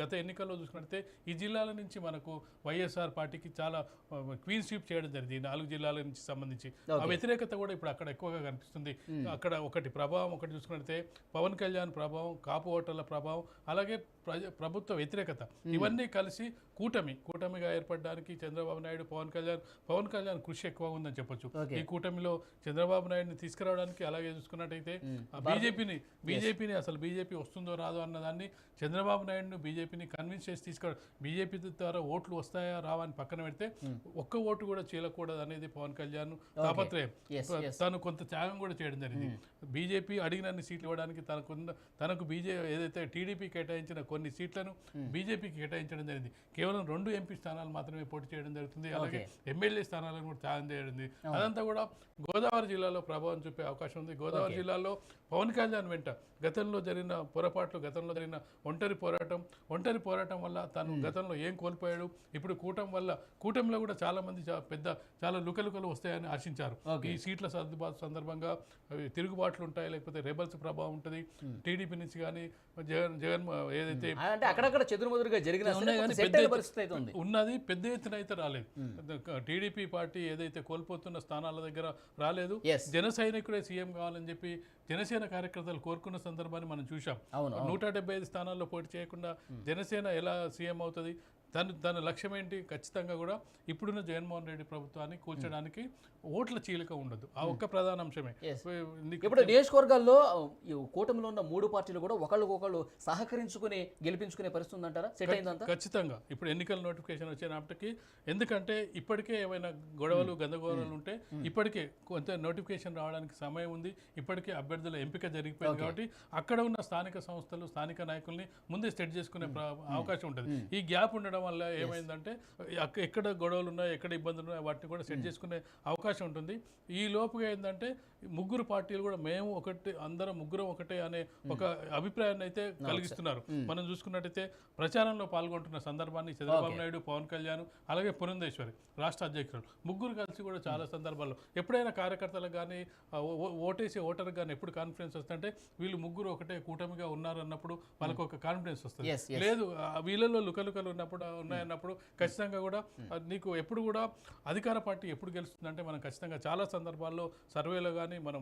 గత ఎన్నికల్లో చూసుకున్నట్లయితే ఈ జిల్లాల నుంచి మనకు వైఎస్ఆర్ పార్టీకి చాలా క్వీన్ స్వీప్ చేయడం జరిగింది. 4 జిల్లాల నుంచి సంబంధించి ఆ వ్యతిరేకత కూడా ఇప్పుడు అక్కడ ఎక్కువగా కనిపిస్తుంది. అక్కడ ఒకటి ప్రభావం, ఒకటి చూసుకున్నట్లయితే పవన్ కళ్యాణ్ ప్రభావం, కాపు ఓటర్ల ప్రభావం, అలాగే ప్రభుత్వ వ్యతిరేకత, ఇవన్నీ కలిసి కూటమిగా ఏర్పడడానికి చంద్రబాబు నాయుడు, పవన్ కళ్యాణ్ కృషి ఎక్కువగా ఉందని చెప్పొచ్చు. ఈ కూటమిలో చంద్రబాబు నాయుడుని తీసుకురావడానికి, అలాగే చూసుకున్నట్టయితే బీజేపీని అసలు బీజేపీ వస్తుందో రాదో అన్నదాన్ని చంద్రబాబు నాయుడును బీజేపీని కన్విన్స్ చేసి తీసుకురావడం, బీజేపీ ద్వారా ఓట్లు వస్తాయా రావా అని పక్కన పెడితే ఒక్క ఓటు కూడా చీలకూడదు అనేది పవన్ కళ్యాణ్ తాపత్రయం. తను కొంత త్యాగం కూడా చేయడం జరిగింది. బీజేపీ అడిగినన్ని సీట్లు ఇవ్వడానికి తనకు ఏదైతే టీడీపీ కేటాయించిన కొన్ని సీట్లను బీజేపీకి కేటాయించడం జరిగింది. కేవలం 2 ఎంపీ స్థానాలు మాత్రమే పోటీ చేయడం జరుగుతుంది. అలాగే ఎమ్మెల్యే స్థానాలను కూడా త్యాగం చేయడం. అదంతా కూడా గోదావరి జిల్లాలో ప్రభావం చూపే అవకాశం ఉంది. గోదావరి జిల్లాలో పవన్ కళ్యాణ్ వెంట గతంలో జరిగిన పొరపాట్లు, గతంలో జరిగిన ఒంటరి పోరాటం వల్ల తను గతంలో ఏం కోల్పోయాడు, ఇప్పుడు కూటమిలో కూడా చాలా మంది చాలా లుకలుకలు వస్తాయని ఆశించారు. ఈ సీట్ల సర్దుబాటు సందర్భంగా తిరుగుబాట్లు ఉంటాయి, లేకపోతే రెబల్స్ ప్రభావం ఉంటుంది టీడీపీ నుంచి కానీ జగన్ ఏదైతే అక్కడక్కడ చెదురుమదురుగా జరిగిన ఉన్నది పెద్ద ఎత్తున అయితే రాలేదు. టీడీపీ పార్టీ ఏదైతే కోల్పోతున్న స్థానాల దగ్గర రాలేదు. జన సైనికుడే సీఎం కావాలని చెప్పి జనసేన కార్యకర్తలు కోరుకున్న సందర్భాన్ని మనం చూసాం. 175 స్థానాల్లో పోటీ చేయకుండా జనసేన ఎలా సీఎం అవుతుంది? తన లక్ష్యం ఏంటి? ఖచ్చితంగా కూడా ఇప్పుడున్న జగన్మోహన్ రెడ్డి ప్రభుత్వాన్ని కూల్చడానికి ఓట్ల చీలిక ఉండదు. ఆ ఒక్క ప్రధాన అంశమే. ఇప్పుడు నియోజకవర్గాల్లో కూటమిలో ఉన్న 3 పార్టీలు కూడా ఒకళ్ళకొకళ్ళు సహకరించుకుని గెలిపించుకునే పరిస్థితి ఉందంటారా? సెట్ అయిందంతా? ఖచ్చితంగా. ఇప్పుడు ఎన్నికల నోటిఫికేషన్ వచ్చినప్పటికీ, ఎందుకంటే ఇప్పటికే ఏమైనా గొడవలు గందరగోళాలు ఉంటే ఇప్పటికే కొంత నోటిఫికేషన్ రావడానికి సమయం ఉంది. ఇప్పటికే అభ్యర్థుల ఎంపిక జరిగిపోయింది కాబట్టి అక్కడ ఉన్న స్థానిక సంస్థలు, స్థానిక నాయకుల్ని ముందే సెట్ చేసుకునే అవకాశం ఉంటుంది. ఈ గ్యాప్ ఉండడం వల్ల ఏమైందంటే ఎక్కడ గొడవలు ఉన్నాయి, ఎక్కడ ఇబ్బందులు ఉన్నాయి, వాటిని కూడా సెట్ చేసుకునే అవకాశం ఉంటుంది. ఈ లోపుగా ఏంటంటే 3 పార్టీలు కూడా మేము ఒకటి, అందరం ముగ్గురం ఒకటే అనే ఒక అభిప్రాయాన్ని అయితే కలిగిస్తున్నారు. మనం చూసుకున్నట్టయితే ప్రచారంలో పాల్గొంటున్న సందర్భాన్ని చంద్రబాబు నాయుడు, పవన్ కళ్యాణ్, అలాగే పురంధేశ్వరి రాష్ట్ర అధ్యక్షులు ముగ్గురు కలిసి కూడా చాలా సందర్భాల్లో ఎప్పుడైనా కార్యకర్తలకు కానీ ఓటేసే ఓటర్కి కానీ ఎప్పుడు కాన్ఫిడెన్స్ వస్తుంటే వీళ్ళు ముగ్గురు ఒకటే కూటమిగా ఉన్నారు అన్నప్పుడు వాళ్ళకు ఒక కాన్ఫిడెన్స్ వస్తుంది. లేదు వీళ్ళలో లుకలుకలు ఉన్నాయన్నప్పుడు ఖచ్చితంగా కూడా నీకు ఎప్పుడు కూడా అధికార పార్టీ ఎప్పుడు గెలుస్తుందంటే మనం ఖచ్చితంగా చాలా సందర్భాల్లో సర్వేలో కానీ మనం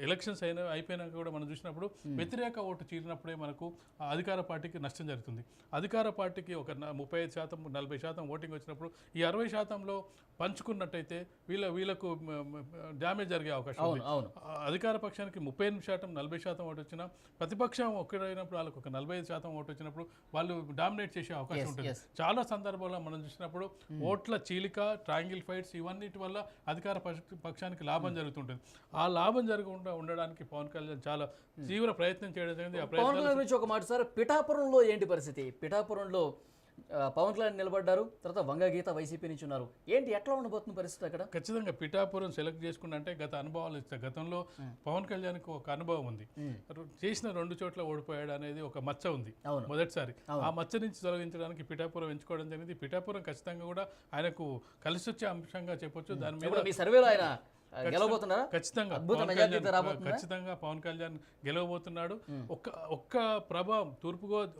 ఎలక్షన్స్ అయిపోయినాక కూడా మనం చూసినప్పుడు వ్యతిరేక ఓటు చీలినప్పుడే మనకు అధికార పార్టీకి నష్టం జరుగుతుంది. అధికార పార్టీకి ఒక 35%, 40% ఓటింగ్ వచ్చినప్పుడు ఈ 60%లో పంచుకున్నట్టయితే వీళ్ళకు డ్యామేజ్ జరిగే అవకాశం ఉంది. అధికార పక్షానికి 38%, 40% ఓటు వచ్చినా ప్రతిపక్షం ఒక్కడైనప్పుడు వాళ్ళకు ఒక 45% ఓటు వచ్చినప్పుడు వాళ్ళు డామినేట్ చేసే అవకాశం ఉంటుంది. చాలా సందర్భాల్లో మనం చూసినప్పుడు ఓట్ల చీలిక, ట్రయాంగిల్ ఫైట్స్ ఇవన్నిటి వల్ల అధికార పక్షానికి లాభం జరుగుతుంటుంది. ఆ లాభం జరగకుండా ఉండడానికి పవన్ కళ్యాణ్ చాలా తీవ్ర ప్రయత్నం చేయడం జరిగింది. ఆ ప్రయత్నం ఒక మాట సార్, పిఠాపురంలో ఏంటి పరిస్థితి? పిఠాపురంలో పవన్ కళ్యాణ్ నిలబడ్డారు, తర్వాత వంగగీత వైసీపీ నుంచి ఉన్నారు. ఏంటి ఎట్లా ఉండబోతున్న పరిస్థితి అక్కడ? ఖచ్చితంగా పిఠాపురం సెలెక్ట్ చేసుకుంటే గత అనుభవాలు ఇస్తాయి. గతంలో పవన్ కళ్యాణ్కి ఒక అనుభవం ఉంది. చేసిన 2 చోట్ల ఓడిపోయాడు అనేది ఒక మచ్చ ఉంది మొదటిసారి. ఆ మచ్చ నుంచి తొలగించడానికి పిఠాపురం ఎంచుకోవడం జరిగింది. పిఠాపురం ఖచ్చితంగా కూడా ఆయనకు కలిసి వచ్చే అంశంగా చెప్పొచ్చు. దాని మీద మీ సర్వేలో ఆయన ఖచ్చితంగా పవన్ కళ్యాణ్ గెలవబోతున్నాడు. ఒక్క ప్రభావం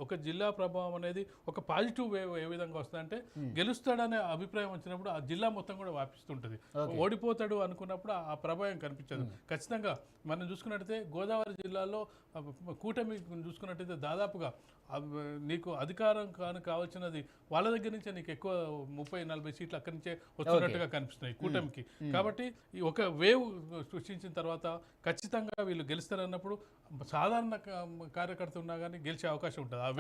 ఒక జిల్లా ప్రభావం అనేది ఒక పాజిటివ్ వేవ్ ఏ విధంగా వస్తుందంటే గెలుస్తాడనే అభిప్రాయం వచ్చినప్పుడు ఆ జిల్లా మొత్తం కూడా వ్యాపిస్తుంటది. ఓడిపోతాడు అనుకున్నప్పుడు ఆ ప్రభావం కనిపించదు. ఖచ్చితంగా మనం చూసుకున్నట్టయితే గోదావరి జిల్లాలో కూటమి చూసుకున్నట్టయితే దాదాపుగా నీకు అధికారం కావాల్సినది వాళ్ళ దగ్గర నుంచే నీకు ఎక్కువ 30-40 సీట్లు అక్కడి నుంచే వచ్చినట్టుగా కనిపిస్తున్నాయి కూటమికి. కాబట్టి ఈ ఒక వేవ్ సృష్టించిన తర్వాత ఖచ్చితంగా వీళ్ళు గెలుస్తారన్నప్పుడు సాధారణ కార్యకర్త ఉన్నా కానీ గెలిచే అవకాశం ఉంటుంది. ఆ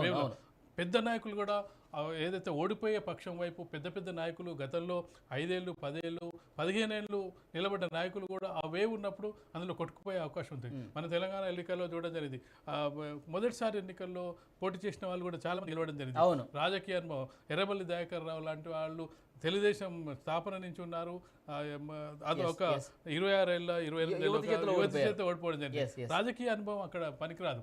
వేవ్లో పెద్ద నాయకులు కూడా ఏదైతే ఓడిపోయే పక్షం వైపు పెద్ద పెద్ద నాయకులు గతంలో 5 ఏళ్ళు 10 ఏళ్ళు 15 ఏళ్ళు నిలబడ్డ నాయకులు కూడా ఆ వేవ్ ఉన్నప్పుడు అందులో కొట్టుకుపోయే అవకాశం ఉంది. మన తెలంగాణ ఎన్నికల్లో చూడడం జరిగింది. మొదటిసారి ఎన్నికల్లో పోటీ చేసిన వాళ్ళు కూడా చాలా మంది నిలబడడం జరిగింది. అవును. రాజకీయ ఎర్రబల్లి దయాకర్ రావు లాంటి వాళ్ళు తెలుగుదేశం స్థాపన నుంచి ఉన్నారు. అది ఒక 26 ఏళ్ళ 28 యువతి చేత ఓడిపోవడం జరిగింది. రాజకీయ అనుభవం అక్కడ పనికిరాదు.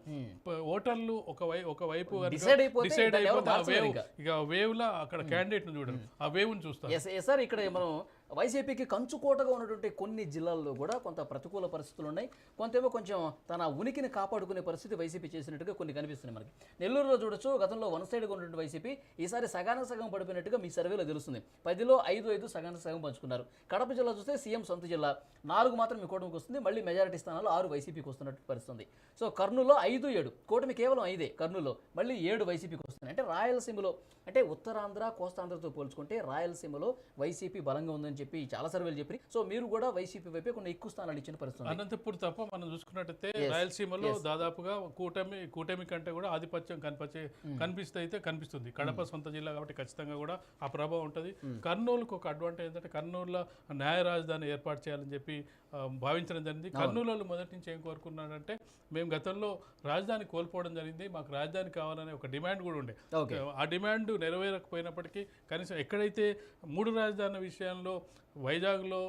ఓటర్లు ఒకవైపు డిసైడ్ డిసైడ్ అయిపోతే ఆ వేవ్ ఇక వేవ్ లా అక్కడ క్యాండిడేట్ ను చూడరు, ఆ వేవ్ ను చూస్తారు. సార్ ఇక్కడ మనం వైసీపీకి కంచుకోటగా ఉన్నటువంటి కొన్ని జిల్లాల్లో కూడా కొంత ప్రతికూల పరిస్థితులు ఉన్నాయి. కొంతేమో కొంచెం తన ఉనికిని కాపాడుకునే పరిస్థితి వైసీపీ చేసినట్టుగా కొన్ని కనిపిస్తున్నాయి మనకి. నెల్లూరులో చూడొచ్చు, గతంలో వన్ సైడ్గా ఉన్నటువంటి వైసీపీ ఈసారి సగానికి సగం పడిపోయినట్టుగా మీ సర్వేలో తెలుస్తుంది. 10లో 5 సగానికి సగం పంచుకున్నారు. కడప జిల్లా చూస్తే సీఎం సొంత జిల్లా 4 మాత్రం మీ కూటమికి వస్తుంది. మళ్ళీ మెజారిటీ స్థానాలు 6 వైసీపీకి వస్తున్నట్టు పరిస్థితుంది. సో కర్నూలులో 5-7 కూటమి కేవలం 5 కర్నూలులో, మళ్ళీ 7 వైసీపీకి వస్తున్నాయి. అంటే రాయలసీమలో అంటే ఉత్తరాంధ్ర కోస్తాంధ్రతో పోల్చుకుంటే రాయలసీమలో వైసీపీ బలంగా ఉందని చెప్పి చాలా సర్వేలు చెప్పి, సో మీరు కూడా వైసీపీ వైపే కొన్ని ఎక్కువ స్థానాలు ఇచ్చిన పరిస్థితి. అనంతపూర్ తప్ప మనం చూసుకున్నట్టయితే రాయలసీమలో దాదాపుగా కూటమి కంటే కూడా ఆధిపత్యం కనిపిస్తుంది. కడప సొంత జిల్లా కాబట్టి ఖచ్చితంగా కూడా ఆ ప్రభావం ఉంటుంది. కర్నూలుకు ఒక అడ్వాంటేజ్ ఏంటంటే కర్నూలులో న్యాయ రాజధాని ఏర్పాటు చేయాలని చెప్పి భావించడం జరిగింది. కర్నూలు మొదటి నుంచి ఏం కోరుకున్నాడంటే, మేము గతంలో రాజధాని కోల్పోవడం జరిగింది, మాకు రాజధాని కావాలనే ఒక డిమాండ్ కూడా ఉండే. ఆ డిమాండ్ నెరవేరకపోయినప్పటికీ కనీసం ఎక్కడైతే 3 రాజధానుల విషయంలో వైజాగ్లో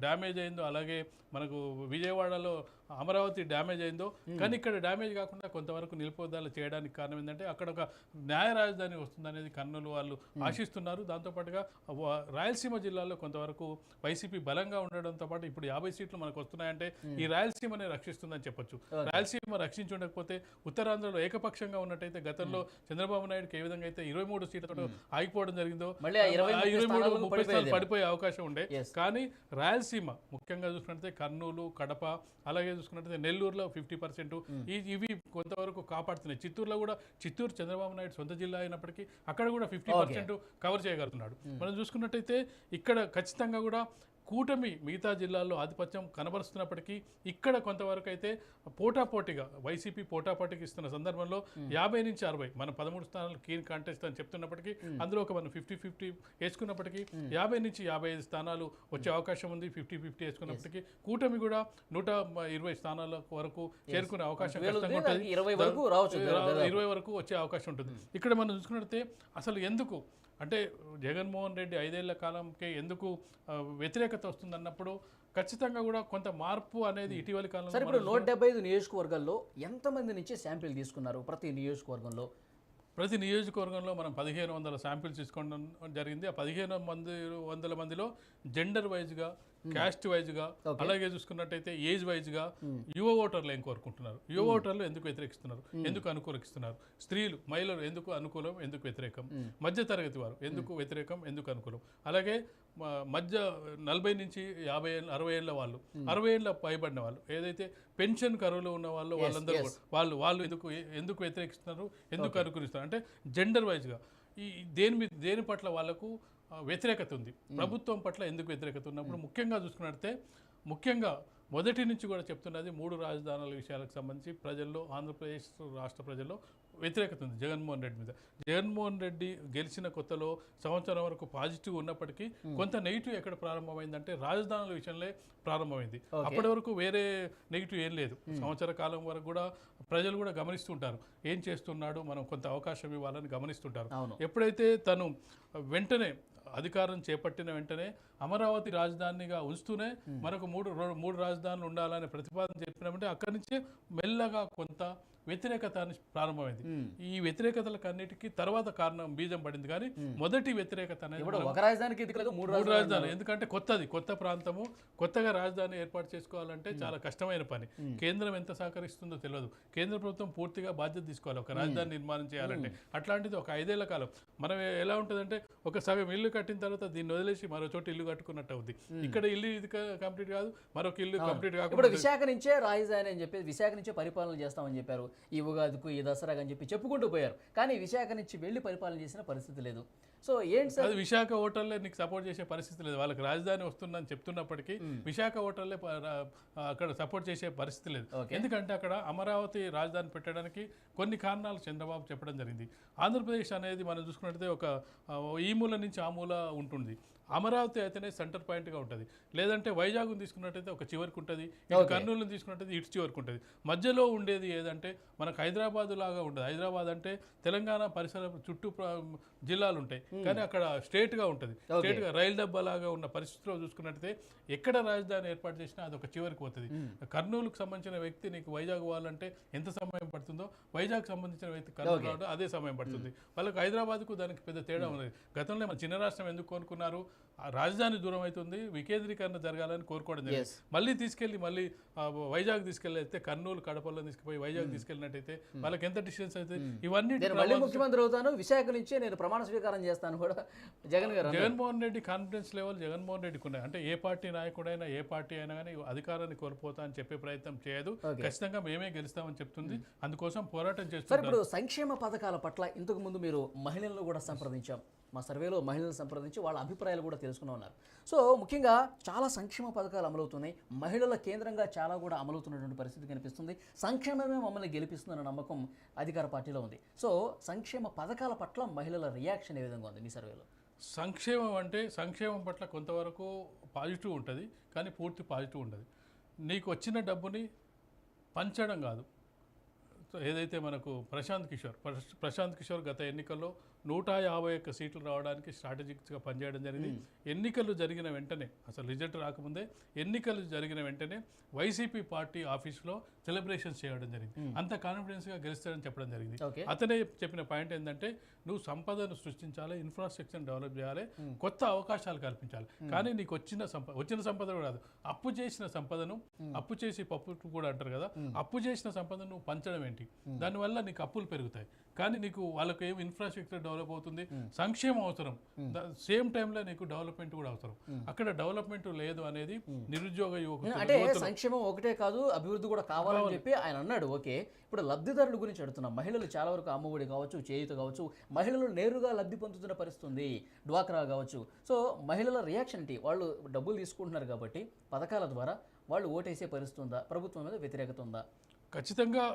డ్యామేజ్ అయిందో, అలాగే మనకు విజయవాడలో అమరావతి డ్యామేజ్ అయిందో, కానీ ఇక్కడ డ్యామేజ్ కాకుండా కొంతవరకు నిలుపుదల చేయడానికి కారణం ఏంటంటే అక్కడ ఒక న్యాయ రాజధాని వస్తుందనేది కర్నూలు వాళ్ళు ఆశిస్తున్నారు. దాంతోపాటుగా రాయలసీమ జిల్లాలో కొంతవరకు వైసీపీ బలంగా ఉండడంతో పాటు ఇప్పుడు 50 సీట్లు మనకు వస్తున్నాయంటే ఈ రాయలసీమని రక్షిస్తుందని చెప్పొచ్చు. రాయలసీమ రక్షించి ఉండకపోతే ఉత్తరాంధ్రలో ఏకపక్షంగా ఉన్నట్టయితే గతంలో చంద్రబాబు నాయుడుకి ఏ విధంగా అయితే 23 సీట్లతో ఆగిపోవడం జరిగిందో 23-30 స్థానాలు పడిపోయే అవకాశం ఉండే. కానీ రాయలసీమ ముఖ్యంగా చూసుకున్నట్లయితే కర్నూలు, కడప, అలాగే చూసుకున్నట్లయితే నెల్లూరులో 50% ఇవి కొంతవరకు కాపాడుతున్నాయి. చిత్తూరు చంద్రబాబు నాయుడు సొంత జిల్లా అయినప్పటికీ అక్కడ కూడా 50% కవర్ చేయగలుగుతున్నాడు. మనం చూసుకున్నట్టయితే ఇక్కడ ఖచ్చితంగా కూడా కూటమి మిగతా జిల్లాల్లో ఆధిపత్యం కనబరుస్తున్నప్పటికీ ఇక్కడ కొంతవరకు అయితే పోటాపోటీగా వైసీపీ పోటాపోటీకి ఇస్తున్న సందర్భంలో 50 నుంచి 60 మన 13 స్థానాలు కీన్ కాంటెస్ట్ అని చెప్తున్నప్పటికీ అందులో ఒక మనం 50-50 వేసుకున్నప్పటికీ 50 నుంచి 55 స్థానాలు వచ్చే అవకాశం ఉంది. 50-50 వేసుకున్నప్పటికీ కూటమి కూడా 120 స్థానాల వరకు చేరుకునే అవకాశం ఖచ్చితంగా ఉంటుంది. 20 వరకు వచ్చే అవకాశం ఉంటుంది. ఇక్కడ మనం చూసుకున్నట్లయితే అసలు ఎందుకు అంటే జగన్మోహన్ రెడ్డి 5 ఏళ్ల కాలంకే ఎందుకు వ్యతిరేకత వస్తుందన్నప్పుడు ఖచ్చితంగా కూడా కొంత మార్పు అనేది ఇటీవలి కాలంలో. సరే, ఇప్పుడు 175 నియోజకవర్గాల్లో ఎంతమంది నుంచి శాంపిల్ తీసుకున్నారు? ప్రతి నియోజకవర్గంలో మనం 1500 శాంపిల్స్ తీసుకోవడం జరిగింది. ఆ 1500 మందిలో జెండర్ వైజ్గా, క్యాస్ట్ వైజ్గా, అలాగే చూసుకున్నట్టయితే ఏజ్ వైజ్గా యువ ఓటర్లు ఏం కోరుకుంటున్నారు, యువ ఓటర్లు ఎందుకు వ్యతిరేకిస్తున్నారు, ఎందుకు అనుకూలిస్తున్నారు, స్త్రీలు మహిళలు ఎందుకు అనుకూలం, ఎందుకు వ్యతిరేకం, మధ్య తరగతి వారు ఎందుకు వ్యతిరేకం, ఎందుకు అనుకూలం, అలాగే మధ్య 40 నుంచి 50 60 ఏళ్ళ వాళ్ళు, 60 ఏళ్ళ పైబడిన వాళ్ళు, ఏదైతే పెన్షన్ కరువులో ఉన్న వాళ్ళు, వాళ్ళందరూ వాళ్ళు ఎందుకు వ్యతిరేకిస్తున్నారు, ఎందుకు అనుకూలిస్తున్నారు అంటే జెండర్ వైజ్గా దేని పట్ల వాళ్ళకు వ్యతిరేకత ఉంది, ప్రభుత్వం పట్ల ఎందుకు వ్యతిరేకత ఉన్నప్పుడు ముఖ్యంగా చూసుకున్నట్టే ముఖ్యంగా మొదటి నుంచి కూడా చెప్తున్నది 3 రాజధానుల విషయాలకు సంబంధించి ప్రజల్లో, ఆంధ్రప్రదేశ్ రాష్ట్ర ప్రజల్లో వ్యతిరేకత ఉంది జగన్మోహన్ రెడ్డి మీద. జగన్మోహన్ రెడ్డి గెలిచిన కొత్తలో సంవత్సరం వరకు పాజిటివ్ ఉన్నప్పటికీ కొంత నెగిటివ్ ఎక్కడ ప్రారంభమైందంటే రాజధానుల విషయంలో ప్రారంభమైంది. అప్పటి వరకు వేరే నెగిటివ్ ఏం లేదు. సంవత్సర కాలం వరకు కూడా ప్రజలు కూడా గమనిస్తుంటారు ఏం చేస్తున్నాడు, మనం కొంత అవకాశం ఇవ్వాలని గమనిస్తుంటారు. ఎప్పుడైతే తను వెంటనే అధికారం చేపట్టిన వెంటనే అమరావతి రాజధానిగా ఉంచుతూనే మనకు మూడు రాజధానులు ఉండాలనే ప్రతిపాదన చెప్పినామంటే అక్కడి నుంచే మెల్లగా కొంత వ్యతిరేకత ప్రారంభమైంది. ఈ వ్యతిరేకతలకు అన్నిటికీ తర్వాత కారణం బీజం పడింది. కానీ మొదటి వ్యతిరేకత అనేది ఒక రాజధానికి 3 రాజధానులు, ఎందుకంటే కొత్త ప్రాంతము, కొత్తగా రాజధాని ఏర్పాటు చేసుకోవాలంటే చాలా కష్టమైన పని. కేంద్రం ఎంత సహకరిస్తుందో తెలియదు. కేంద్ర ప్రభుత్వం పూర్తిగా బాధ్యత తీసుకోవాలి ఒక రాజధాని నిర్మాణం చేయాలంటే. అట్లాంటిది ఒక 5 ఏళ్ల కాలం మనం ఎలా ఉంటుందంటే ఒక సగం ఇల్లు కట్టిన తర్వాత దీన్ని వదిలేసి మరో చోట ఇల్లు కట్టుకున్నట్టు అవుద్ది. ఇక్కడ ఇల్లు ఇది కంప్లీట్ కాదు, మరొక ఇల్లు కంప్లీట్ కాకుండా విశాఖ నుంచే రాజధాని అని చెప్పి విశాఖ నుంచే పరిపాలన చేస్తామని చెప్పారు. ఈ ఉగాదికు ఈ దసరాకు అని చెప్పి చెప్పుకుంటూ పోయారు. కానీ విశాఖ నుంచి వెళ్ళి పరిపాలన చేసిన పరిస్థితి లేదు. సో ఏంటి సార్ అది విశాఖ ఓటర్లే నీకు సపోర్ట్ చేసే పరిస్థితి లేదు. వాళ్ళకి రాజధాని వస్తుందని చెప్తున్నప్పటికీ విశాఖ ఓటర్లే అక్కడ సపోర్ట్ చేసే పరిస్థితి లేదు. ఎందుకంటే అక్కడ అమరావతి రాజధాని పెట్టడానికి కొన్ని కారణాలు చంద్రబాబు చెప్పడం జరిగింది. ఆంధ్రప్రదేశ్ అనేది మనం చూసుకున్నట్లయితే ఒక ఈ మూల నుంచి ఆ మూల ఉంటుంది. అమరావతి అయితేనే సెంటర్ పాయింట్గా ఉంటుంది. లేదంటే వైజాగ్ తీసుకున్నట్టయితే ఒక చివరికి ఉంటుంది, ఇటు కర్నూలు తీసుకున్నట్టయితే ఇటు చివరికి ఉంటుంది. మధ్యలో ఉండేది ఏదంటే మనకు హైదరాబాద్ లాగా ఉండదు. హైదరాబాద్ అంటే తెలంగాణ పరిసర చుట్టూ జిల్లాలు ఉంటాయి, కానీ అక్కడ స్టేట్గా ఉంటుంది. స్టేట్గా రైలు డబ్బా లాగా ఉన్న పరిస్థితిలో చూసుకున్నట్టయితే ఎక్కడ రాజధాని ఏర్పాటు చేసినా అది ఒక చివరికి పోతుంది. కర్నూలుకు సంబంధించిన వ్యక్తి నీకు వైజాగ్ పోవాలంటే ఎంత సమయం పడుతుందో, వైజాగ్ సంబంధించిన వ్యక్తి కర్నూలు రావడం అదే సమయం పడుతుంది. వాళ్ళకి హైదరాబాద్కు దానికి పెద్ద తేడా ఉన్నది. గతంలో మన చిన్న రాష్ట్రం ఎందుకు కోరుకున్నారు? రాజధాని దూరం అవుతుంది, వికేంద్రీకరణ జరగాలని కోరుకోవడం జరిగింది. మళ్ళీ తీసుకెళ్ళి మళ్ళీ వైజాగ్ తీసుకెళ్ళి కర్నూలు కడపలో తీసుకుపోయి వైజాగ్ తీసుకెళ్ళినట్టయితే వాళ్ళకి ఎంత డిస్టెన్స్ అవుతుంది? ఇవన్నీ మళ్ళీ ముఖ్యమంత్రి అవుతాను, విశాఖ నుంచి నేను ప్రమాణ స్వీకారం చేస్తాను కూడా జగన్ గారు. జగన్మోహన్ రెడ్డి కాన్ఫిడెన్స్ లెవెల్ జగన్మోహన్ రెడ్డికి ఉన్నాయి. అంటే ఏ పార్టీ నాయకుడైనా ఏ పార్టీ అయినా కానీ అధికారాన్ని కోల్పోతా అని చెప్పే ప్రయత్నం చేయదు. ఖచ్చితంగా మేమే గెలుస్తామని చెప్తుంది. అందుకోసం పోరాటం చేస్తారు. ఇప్పుడు సంక్షేమ పథకాల పట్ల ఇంతకు ముందు మీరు మహిళలను కూడా సంప్రదించాం. మా సర్వేలో మహిళలను సంప్రదించి వాళ్ళ అభిప్రాయాలు కూడా తెలుసుకుని ఉన్నారు. సో ముఖ్యంగా చాలా సంక్షేమ పథకాలు అమలవుతున్నాయి, మహిళల కేంద్రంగా చాలా కూడా అమలవుతున్నటువంటి పరిస్థితి కనిపిస్తుంది. సంక్షేమమే మమ్మల్ని గెలిపిస్తుందన్న నమ్మకం అధికార పార్టీలో ఉంది. సో సంక్షేమ పథకాల పట్ల మహిళల రియాక్షన్ ఏ విధంగా ఉంది మీ సర్వేలో? సంక్షేమం అంటే సంక్షేమం పట్ల కొంతవరకు పాజిటివ్ ఉంటుంది, కానీ పూర్తి పాజిటివ్ ఉండదు. నీకు వచ్చిన డబ్బుని పంచడం కాదు. ఏదైతే మనకు ప్రశాంత్ కిషోర్ గత ఎన్నికల్లో 151 సీట్లు రావడానికి స్ట్రాటజిక్గా పనిచేయడం జరిగింది. ఎన్నికలు జరిగిన వెంటనే, అసలు రిజల్ట్ రాకముందే ఎన్నికలు జరిగిన వెంటనే వైసీపీ పార్టీ ఆఫీస్లో సెలబ్రేషన్స్ చేయడం జరిగింది. అంత కాన్ఫిడెన్స్గా గెలుస్తాడని చెప్పడం జరిగింది. అతనే చెప్పిన పాయింట్ ఏంటంటే, నువ్వు సృష్టించాలి, ఇన్ఫ్రాస్ట్రక్చర్ డెవలప్ చేయాలి, కొత్త అవకాశాలు కల్పించాలి. కానీ నీకు వచ్చిన సంపద రాదు. అప్పు చేసిన సంపదను, అప్పు చేసి పప్పు కూడా అంటారు కదా, అప్పు చేసిన సంపదను నువ్వు పంచడం ఏంటి? దానివల్ల నీకు అప్పులు పెరుగుతాయి, కానీ నీకు వాళ్ళకి ఏం ఇన్ఫ్రాస్ట్రక్చర్ డెవలప్ అవుతుంది, సంక్షేమం అవసరం, సేమ్ టైంలో నీకు డెవలప్మెంట్ కూడా అవసరం. అక్కడ డెవలప్మెంట్ లేదు అనేది నిరుద్యోగ యువకులు. అంటే సంక్షేమం ఒకటే కాదు, అభివృద్ధి కూడా కావాలని చెప్పి ఆయన అన్నాడు. ఓకే, ఇప్పుడు లబ్ధిదారుల గురించి అడుగుతున్నాం. మహిళలు చాలా వరకు అమ్మఒడి కావచ్చు, చేయూత కావచ్చు, మహిళలు నేరుగా లబ్ధి పొందుతున్న పరిస్థితి ఉంది, డ్వాక్రా కావచ్చు. సో మహిళల రియాక్షన్ ఏంటి? వాళ్ళు డబ్బులు తీసుకుంటున్నారు కాబట్టి పథకాల ద్వారా వాళ్ళు ఓటేసే పరిస్థితి ఉందా? ప్రభుత్వం మీద వ్యతిరేకత ఉందా? ఖచ్చితంగా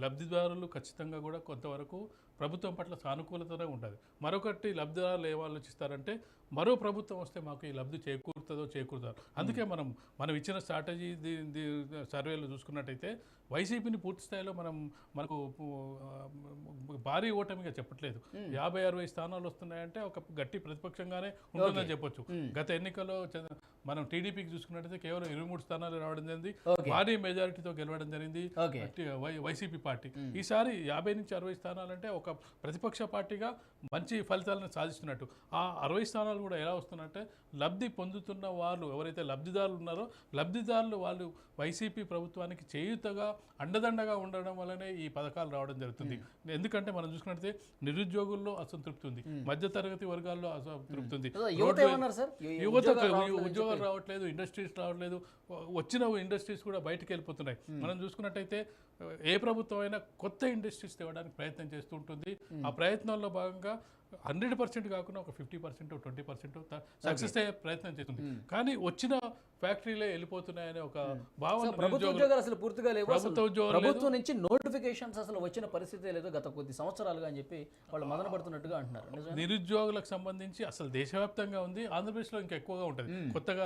లబ్ధిదారులు ఖచ్చితంగా కూడా కొంతవరకు ప్రభుత్వం పట్ల సానుకూలతనే ఉంటుంది. మరొకటి లబ్ధిదారులు ఏం ఆలోచిస్తారంటే, మరో ప్రభుత్వం వస్తే మాకు ఈ లబ్ధి చేకూరుతారు. అందుకే మనం ఇచ్చిన స్ట్రాటజీ సర్వేలో చూసుకున్నట్టయితే వైసీపీని పూర్తి స్థాయిలో మనకు భారీ ఓటమిగా చెప్పట్లేదు. 50-60 స్థానాలు వస్తున్నాయంటే ఒక గట్టి ప్రతిపక్షంగానే ఉంటుందని చెప్పొచ్చు. గత ఎన్నికల్లో మనం టీడీపీకి చూసుకున్నట్టయితే కేవలం 23 స్థానాలు రావడం జరిగింది, భారీ మెజారిటీతో గెలవడం జరిగింది వైసీపీ పార్టీ. ఈసారి 50-60 స్థానాలంటే ఒక ప్రతిపక్ష పార్టీగా మంచి ఫలితాలను సాధిస్తున్నట్టు. ఆ 60 స్థానాలు కూడా ఎలా వస్తున్నట్టే లబ్ధి పొందుతున్న వాళ్ళు ఎవరైతే లబ్ధిదారులు ఉన్నారో, లబ్ధిదారులు వాళ్ళు వైసీపీ ప్రభుత్వానికి చేయూతగా అండదండగా ఉండడం వల్లనే ఈ పథకాలు రావడం జరుగుతుంది. ఎందుకంటే మనం చూసుకున్నట్లయితే నిరుద్యోగుల్లో అసంతృప్తి ఉంది, మధ్యతరగతి వర్గాల్లో అసంతృప్తి ఉంది, యువత ఉద్యోగాలు రావట్లేదు, ఇండస్ట్రీస్ రావట్లేదు, వచ్చిన ఇండస్ట్రీస్ కూడా బయటకు వెళ్ళిపోతున్నాయి. మనం చూసుకున్నట్టయితే ఏ ప్రభుత్వం అయినా కొత్త ఇండస్ట్రీస్ తేవడానికి ప్రయత్నం చేస్తూ ఉంటుంది. ఆ ప్రయత్నంలో భాగంగా 100% కాకుండా ఒక 50%, 20% సక్సెస్ అయ్యే ప్రయత్నం చేస్తుంది. కానీ వచ్చిన ఫ్యాక్టరీలే వెళ్ళిపోతున్నాయనే ఒక భావన. ప్రభుత్వ ఉద్యోగాలు అసలు పూర్తిగా లేవు, ప్రభుత్వం నుంచి నోటిఫికేషన్స్ అసలు వచ్చిన పరిస్థితి లేదు గత కొద్ది సంవత్సరాలుగా అని చెప్పి వాళ్ళు మదన పడుతున్నట్టుగా అంటున్నారు. నిరుద్యోగులకు సంబంధించి అసలు దేశవ్యాప్తంగా ఉంది, ఆంధ్రప్రదేశ్లో ఇంకా ఎక్కువగా ఉంటుంది. కొత్తగా